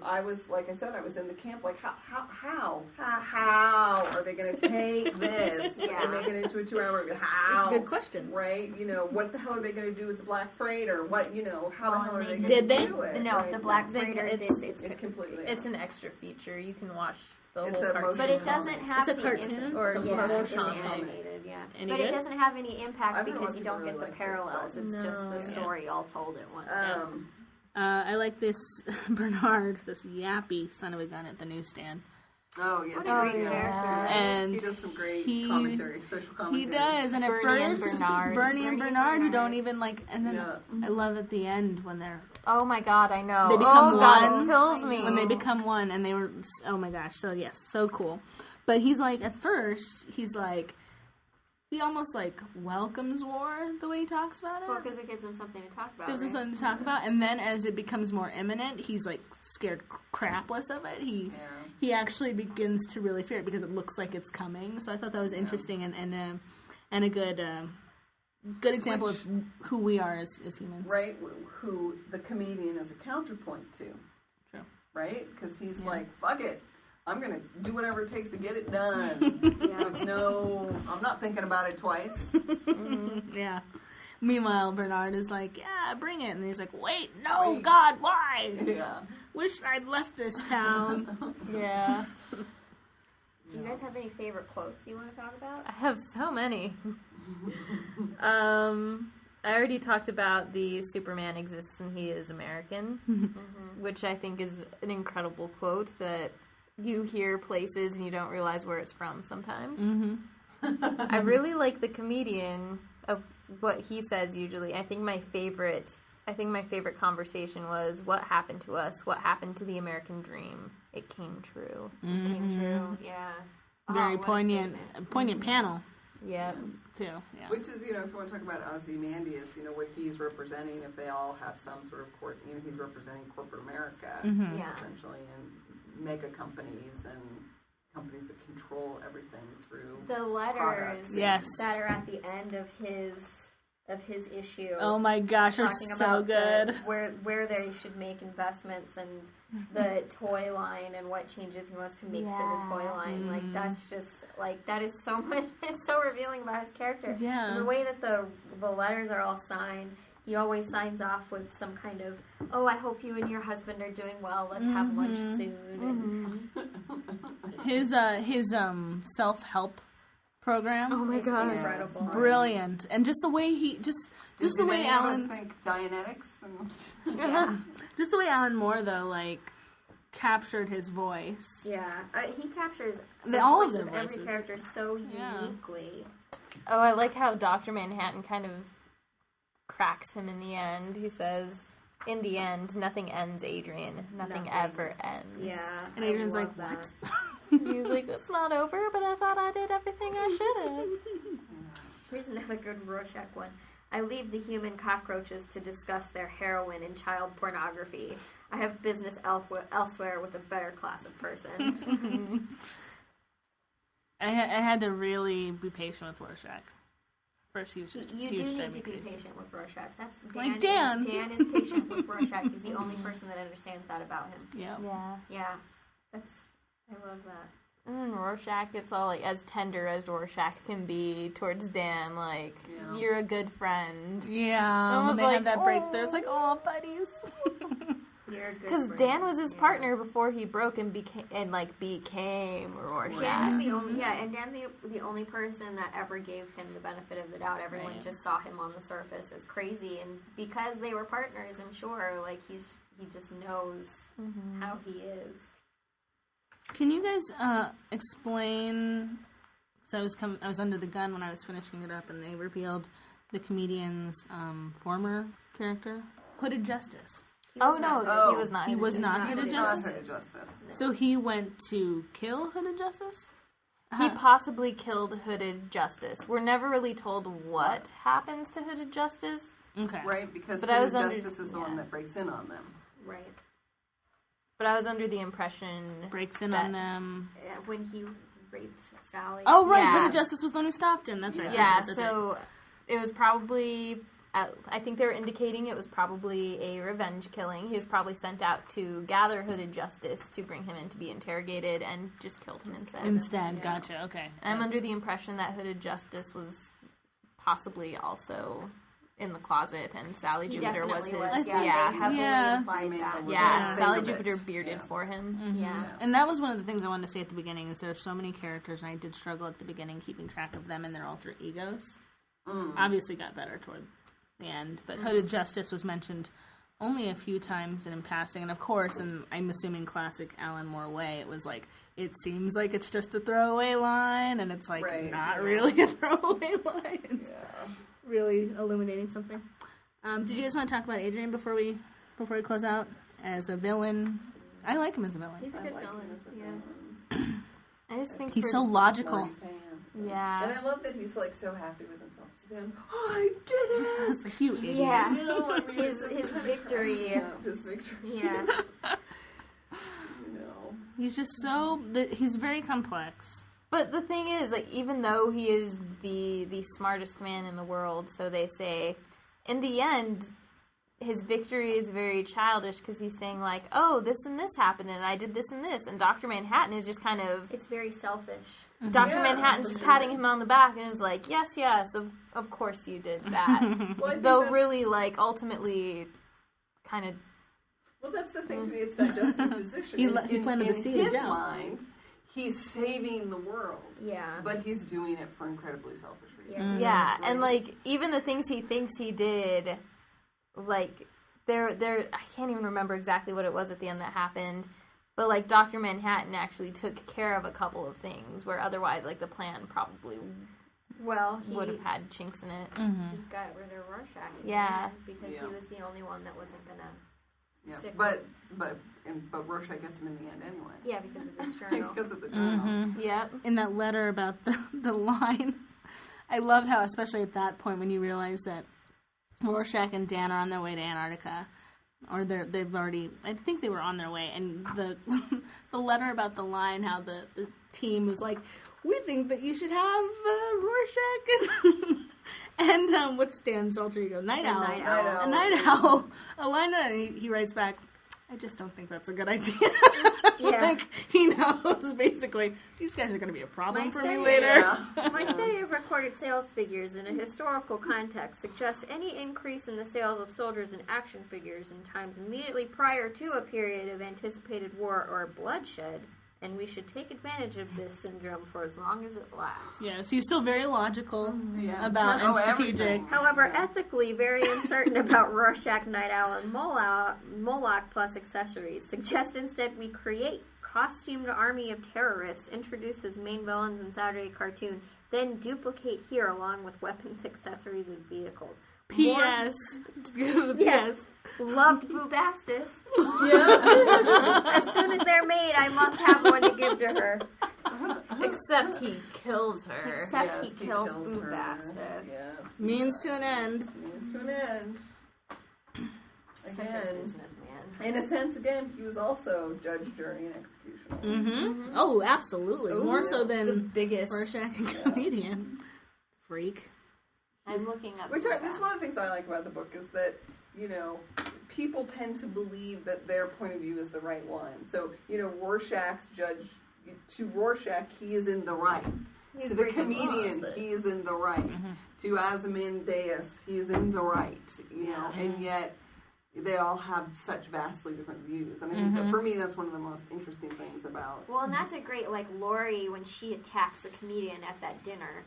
I was, like I said, I was in the camp. Like, how are they going to take this and make it into a 2-hour movie? How? That's a good question, right? What the hell are they going to do with the Black Freighter? How the hell are they going to do it? No, right? the Black Freighter. It's completely. It's an extra feature. You can watch the whole a cartoon. But it doesn't have It's a cartoon? Or it's animated, Any but good? it doesn't have any impact I've been because you don't watching get the really parallels. likes It's just the story all told at once. I like this Bernard, this yappy son of a gun at the newsstand. Oh, yes. What a great character. And he does some great commentary, social commentary. He does, and at Bernie and first, Bernard. Bernie and Bernard, who don't even and then I love at the end when they're Oh my god, I know. They become God, one. it kills me. When they become one, and they were, oh my gosh, so yes, so cool. But he's like, at first, he almost welcomes war the way he talks about it. Well, because it gives him something to talk about. Gives him something to talk about, and then as it becomes more imminent, he's scared crapless of it. He actually begins to really fear it because it looks like it's coming. So I thought that was interesting and a good example of who we are as humans. Right, who the comedian is a counterpoint to. True. Right? Because he's like, fuck it. I'm going to do whatever it takes to get it done. I'm not thinking about it twice. Yeah. Meanwhile, Bernard is like, yeah, bring it. And he's like, wait, no, God, why? Yeah. Wish I'd left this town. Yeah. Do you guys have any favorite quotes you want to talk about? I have so many. I already talked about the Superman exists and he is American, which I think is an incredible quote that you hear places and you don't realize where it's from sometimes. I really like the comedian of what he says usually. I think my favorite conversation was, what happened to us? What happened to the American dream? It came true. It came true, yeah. Very what a poignant statement. panel. Yeah. Too, yeah. Which is, if you want to talk about Ozymandias, what he's representing, if they all have some sort of he's representing corporate America, essentially, and mega companies and companies that control everything through the letters products. that are at the end of his issue. Oh my gosh, they're talking so about good. Where they should make investments and the toy line and what changes he wants to make to the toy line. Like, that's just, like, that is so much, it's so revealing about his character. Yeah. And the way that the letters are all signed, he always signs off with some kind of, oh, I hope you and your husband are doing well, let's have lunch soon. His self-help program. Oh my god. Incredible. Brilliant. And just the way he just the way Alan think Dianetics and just the way Alan Moore though, like, captured his voice. Yeah. He captures all of voice their every voices. character so uniquely. Oh, I like how Dr. Manhattan kind of cracks him in the end. He says, in the end, nothing ends, Adrian. Nothing ever ends. Yeah. And Adrian's like, that. what? He's like, it's not over, but I thought I did everything I should have. Here's another good Rorschach one. I leave the human cockroaches to discuss their heroin and child pornography. I have business elsewhere with a better class of person. I had to really be patient with Rorschach. First, he was just You huge do need drive to me be crazy. patient with Rorschach. That's Like Dan. Dan is patient with Rorschach. He's the only person that understands that about him. Yeah. Yeah. Yeah. I love that. And then Rorschach gets all, like, as tender as Rorschach can be towards Dan, like, you're a good friend. Yeah. And When was they like, have that breakthrough, it's like, oh, buddies. You're a good Because friend. Dan was his partner before he broke and became Rorschach. Dan is the only, and Dan's the only person that ever gave him the benefit of the doubt. Everyone just saw him on the surface as crazy, and because they were partners, I'm sure, like, he just knows how he is. Can you guys explain? So I was under the gun when I was finishing it up, and they revealed the comedian's former character, Hooded Justice. He was not. He was not Hooded Hooded Justice. Justice. So he went to kill Hooded Justice. He possibly killed Hooded Justice. We're never really told what happens to Hooded Justice. Okay. Right, because But I was Justice is the one that breaks in on them. Right. But I was under the impression Breaks in on them. When he raped Sally. Oh, right. Yeah. Hooded Justice was the one who stopped him. That's right. Yeah, That's right. so it was probably, I think they were indicating it was probably a revenge killing. He was probably sent out to gather Hooded Justice to bring him in to be interrogated and just killed him instead. Gotcha. Okay. I'm under the impression that Hooded Justice was possibly also in the closet, and Sally Jupiter was his. Yeah, they heavily Yeah. implied that. Yeah, Sally Savor Jupiter bitch. bearded for him. Mm-hmm. Yeah. And that was one of the things I wanted to say at the beginning is there are so many characters, and I did struggle at the beginning keeping track of them and their alter egos. Obviously got better toward the end, but Hooded Justice was mentioned only a few times and in passing, and of course, and I'm assuming classic Alan Moore way, it was like, it seems like it's just a throwaway line, and it's like not really a throwaway line. It's really illuminating something. Did you guys want to talk about Adrian before we close out as a villain? I like him as a villain. He's a good villain. Yeah. I just think He's so logical. Yeah. And I love that he's like so happy with himself. So then, I did it! It's like, you idiot. Yeah. You know, I mean, His victory. His victory. Yeah. You know. He's just so... He's very complex. But the thing is, like, even though he is the smartest man in the world, so they say, in the end, his victory is very childish because he's saying, like, oh, this and this happened, and I did this and this, and Dr. Manhattan is just kind of... It's very selfish. Dr. Manhattan's just patting him on the back and is like, yes, of course you did that. Well, Though really, like, ultimately kind of Well, that's the thing to me. It's that juxtaposition. He planted the seed in of his doubt. mind, he's saving the world. Yeah. But he's doing it for incredibly selfish reasons. Yeah, and like even the things he thinks he did, like there I can't even remember exactly what it was at the end that happened, but like Dr. Manhattan actually took care of a couple of things where otherwise like the plan probably He would have had chinks in it. He got rid of Rorschach. Yeah. Because he was the only one that wasn't gonna stick. But Rorschach gets him in the end anyway. Yeah, because of his journal. Because of the journal. Yep. In that letter about the line, I love how, especially at that point when you realize that Rorschach and Dan are on their way to Antarctica, or they've already, I think they were on their way, and the letter about the line, how the team was like, we think that you should have Rorschach and what's Dan's alter ego? Night Owl. A Night Owl. A line, and he writes back, I just don't think that's a good idea. Yeah. Like, he knows, basically, these guys are going to be a problem for me later. My study of recorded sales figures in a historical context suggests any increase in the sales of soldiers and action figures in times immediately prior to a period of anticipated war or bloodshed, and we should take advantage of this syndrome for as long as it lasts. Yes, he's still very logical about and strategic. Everything. However, ethically very uncertain about Rorschach, Night Owl, and Moloch plus accessories. Suggest instead we create costumed army of terrorists, introduce as main villains in Saturday cartoon, then duplicate here along with weapons, accessories, and vehicles. P.S. Yes. Loved Boobastis. As soon as they're made, I must have one to give to her. Except he kills her. Except he Yes, kills her. Boobastis. Yes. Means to an end. Means to an end. Such a Again. businessman. In a sense, again, he was also judge, jury, and executioner. Mm-hmm. Oh, absolutely. Ooh, more so the than biggest. Rorschach and comedian. Freak. I'm looking up. That's one of the things I like about the book is that, you know, people tend to believe that their point of view is the right one. So, you know, Rorschach's judge, to Rorschach, he is in the right. He's To the breaking comedian, laws, but- he is in the right. Mm-hmm. To Ozymandias, he is in the right. You know, and yet they all have such vastly different views. And I think that for me, that's one of the most interesting things about. Well, and that's a great, like, Lori, when she attacks the comedian at that dinner,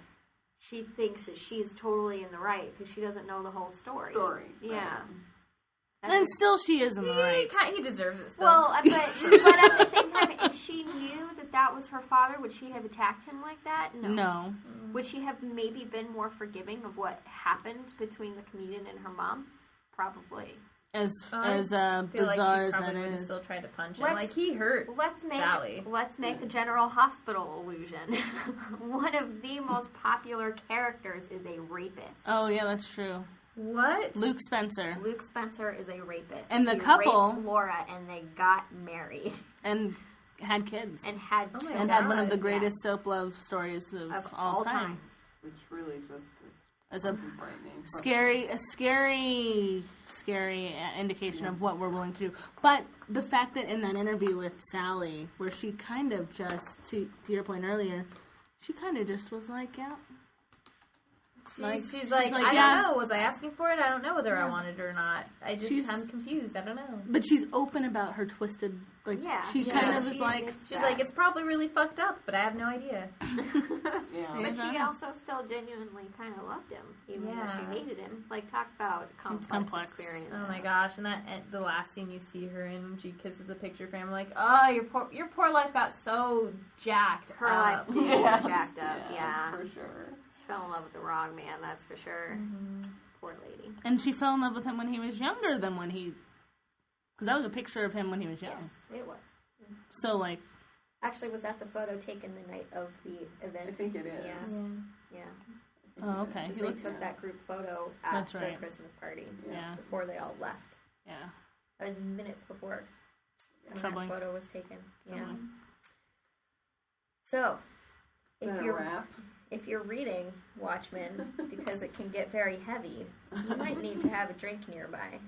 she thinks that she's totally in the right because she doesn't know the whole story. Yeah. And still she is in the right. He deserves it still. Well, but at the same time, if she knew that that was her father, would she have attacked him like that? No. Would she have maybe been more forgiving of what happened between the comedian and her mom? Probably. As I feel bizarre like as she probably that would have is. still tried to punch him. Let's- Like, he hurt Sally. Let's make a General Hospital illusion. One of the most popular characters is a rapist. Oh, yeah, that's true. What? Luke Spencer. Luke Spencer is a rapist. And the He couple- raped Laura, and they got married And had kids. and had Oh my children. And had one of the God, greatest soap love stories of all time. Which really just is As a frightening. scary indication of what we're willing to do. But the fact that in that interview with Sally, where she kind of just, to your point earlier, she kind of just was like, yeah. She's like, I yeah. don't know. Was I asking for it? I don't know whether I wanted it or not. I'm confused. I don't know. But she's open about her twisted, like, Yeah. she Yeah, kind of she is like, admits She's that. like, it's probably really fucked up, but I have no idea. Yeah. But she also still genuinely kind of loved him, even though she hated him. Like, talk about complex experience. Oh my gosh! And the last scene you see her in, when she kisses the picture frame, like, oh, your poor life got so jacked Her up. life did get jacked up, For sure. She fell in love with the wrong man, that's for sure. Poor lady. and she fell in love with him when he was younger than when he, because that was a picture of him when he was young. Yes, it was. So, like, Actually, was that the photo taken the night of the event? I think it is. Yeah. oh, okay. They took that group photo at That's the right. Christmas party Yeah. before they all left. Yeah. That was minutes before when Troubling. that photo was taken. Yeah. Troubling. So, Is that a wrap? if you're reading Watchmen, because it can get very heavy, you might need to have a drink nearby.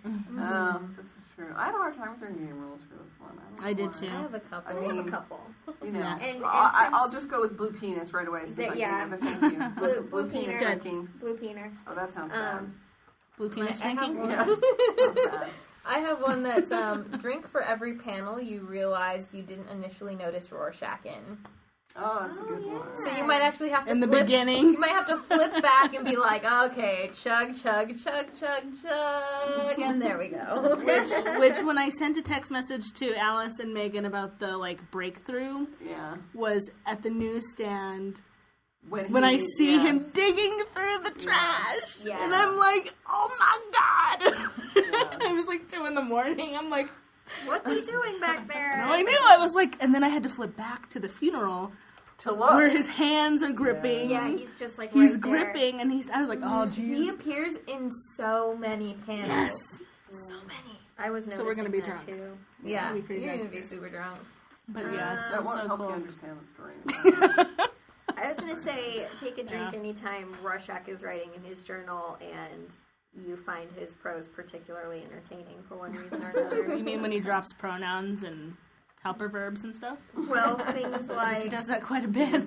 This is true. I had a hard time with their game rules for this one. I did too. I have a couple. I We have mean, a couple. You know, Yeah. And I'll just go with blue penis right away. Since That- I yeah. can have it. Thank you. Blue penis penis. drinking. Blue Peener. Oh, that sounds bad. Blue team is I have drinking? one. Yes. Sounds bad. I have one that's drink for every panel you realized you didn't initially notice Rorschach in. Oh, that's a good one. So you might actually have to In the flip, beginning. You might have to flip back and be like, okay, chug, chug, chug, chug, chug, and there we go. Which when I sent a text message to Alice and Megan about the breakthrough, was at the newsstand when I see him digging through the trash, and I'm like, oh my god! It was like 2 a.m. I'm like, what's he doing back there? no, I knew. I was like, and then I had to flip back to the funeral to look where his hands are gripping. Yeah, he's just like he's right gripping, there. and I was like, oh jeez. He appears in so many panels. Yes, so many. I was noticing so we're gonna be that drunk too. Yeah, you're gonna be super drunk. But yeah, that won't so help cool. you understand the story. I was going to say, take a drink anytime Rorschach is writing in his journal and you find his prose particularly entertaining for one reason or another. You mean when he drops pronouns and helper verbs and stuff? Well, things He like, does that quite a bit.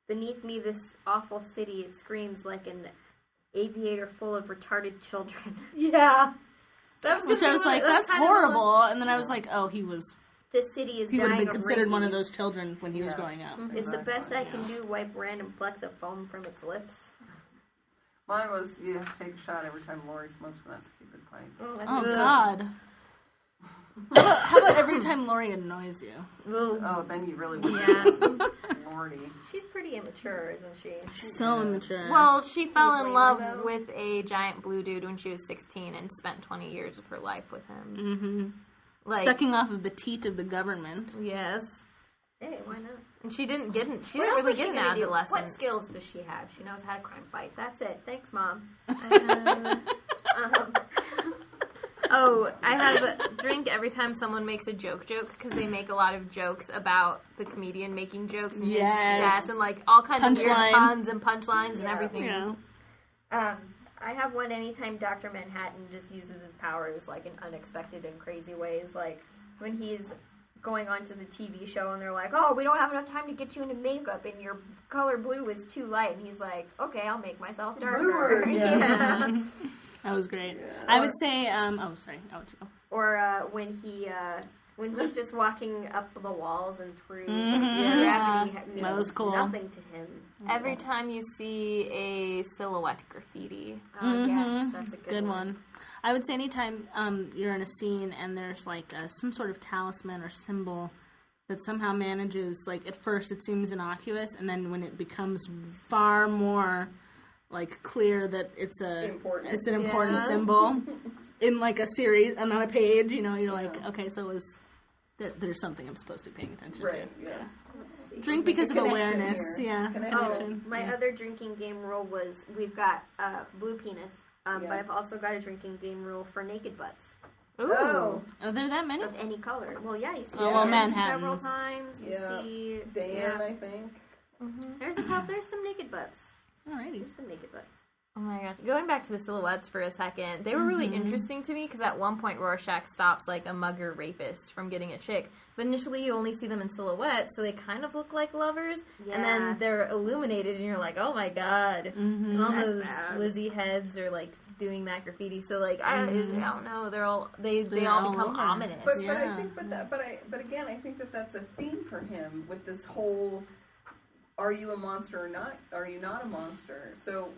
beneath me this awful city screams like an aviator full of retarded children. Yeah. That was Which I was like, that's horrible. And then I was like, oh, This city is he would have dying been of considered one of rabies. those children when he was growing up. It's the best I can do, wipe random flecks of foam from its lips. Mine was, you have to take a shot every time Lori smokes from that stupid pipe. Oh, God. How about every time Lori annoys you? Oh, then you really would. Yeah. Lordy. She's pretty immature, isn't she? She's so immature. Well, she fell in blame love her, though? with a giant blue dude when she was 16 and spent 20 years of her life with him. Mm-hmm. Like, sucking off of the teat of the government. yes. Hey, why not? And she didn't get in, she What didn't else really is she get an gonna do? adolescence. What skills does she have? She knows how to crime fight. That's it. Thanks, Mom. Oh, I have a drink every time someone makes a joke because they make a lot of jokes about the comedian making jokes and his death and like all kinds of weird puns and punchlines and everything. Yeah. I have one anytime Dr. Manhattan just uses his powers like in unexpected and crazy ways. Like when he's going on to the TV show and they're like, oh, we don't have enough time to get you into makeup and your color blue is too light. And he's like, okay, I'll make myself darker. Bluer, yeah. That was great. Yeah. I would say, oh, sorry, I'll let you go. Or when he's just walking up the walls and through gravity, That was cool. nothing to him. Every time you see a silhouette graffiti. Oh, yes, that's a Good one. I would say anytime you're in a scene and there's like some sort of talisman or symbol that somehow manages, like at first it seems innocuous, and then when it becomes far more like clear that it's an important symbol in like a series and on a page, you know, you're like, okay, so there's something I'm supposed to be paying attention Right, to. yeah. Drink because of Connection awareness, here. yeah. Connection. Oh, my other drinking game rule was we've got blue penis, but I've also got a drinking game rule for naked butts Ooh. Are there that many? of any color. Well, yeah, you see Manhattan's. several times. You see Dan, I think. There's some naked butts. Alrighty. There's some naked butts. Oh my gosh. Going back to the silhouettes for a second, they were really interesting to me because at one point Rorschach stops like a mugger rapist from getting a chick. But initially you only see them in silhouette, so they kind of look like lovers. Yeah. And then they're illuminated and you're like, oh my god. And all That's those bad. Lizzie heads are like doing that graffiti. So like, I don't know, they all all become over. ominous. But I think, but again, I think that that's a theme for him with this whole: are you a monster or not? Are you not a monster? So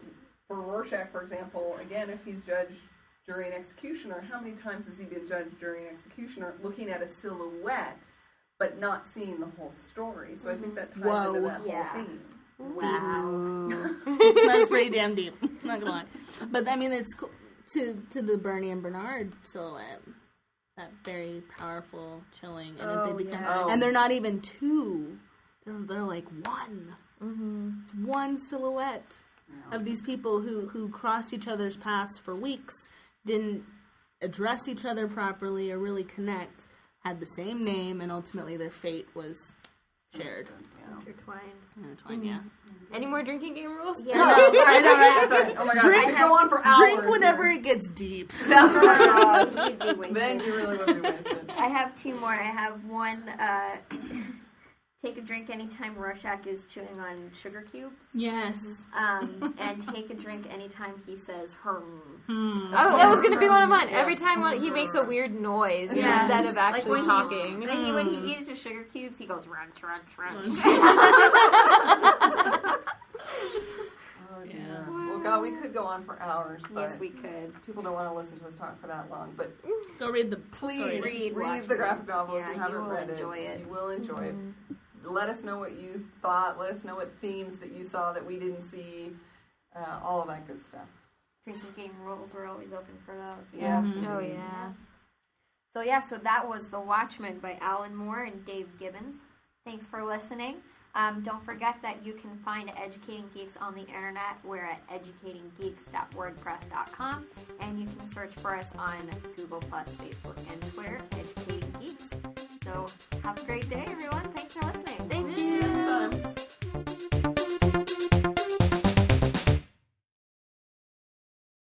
for Rorschach, for example, again, if he's judged, jury, and executioner, how many times has he been judged, jury, and exexecutioner, looking at a silhouette but not seeing the whole story? So I think that ties into that whole theme. Wow. That's pretty damn deep. Not gonna lie, but I mean, it's cool. to the Bernie and Bernard silhouette. That very powerful, chilling, and they become, and they're not even two. They're like one. Mm-hmm. It's one silhouette of these people who crossed each other's paths for weeks, didn't address each other properly or really connect, had the same name, and ultimately their fate was shared. Intertwined, yeah. Any more drinking game rules? Yeah. I know, right? Oh my god, I could go on for hours. Drink whenever it gets deep. Oh my god. You'd be wasted. Then you really would be wasted. I have two more. I have one, Take a drink anytime Rorschach is chewing on sugar cubes. Yes. And take a drink anytime he says Oh, that was gonna be one of mine. Every time he makes a weird noise instead of actually talking. When he eats the sugar cubes, he goes runch, runch, runch. Oh, dear. Well, God, we could go on for hours, but Yes, we could. people don't want to listen to us talk for that long. But Go read the please Read read Watchmen. the graphic novel Yeah, if you haven't you will read enjoy it. You will enjoy it. Let us know what you thought. Let us know what themes that you saw that we didn't see. All of that good stuff. Drinking game rules, we're always open for those. Yes. Oh yeah. So that was The Watchmen by Alan Moore and Dave Gibbons. Thanks for listening. Don't forget that you can find Educating Geeks on the internet. We're at educatinggeeks.wordpress.com, and you can search for us on Google+, Facebook, and Twitter, Educating Geeks. So have a great day.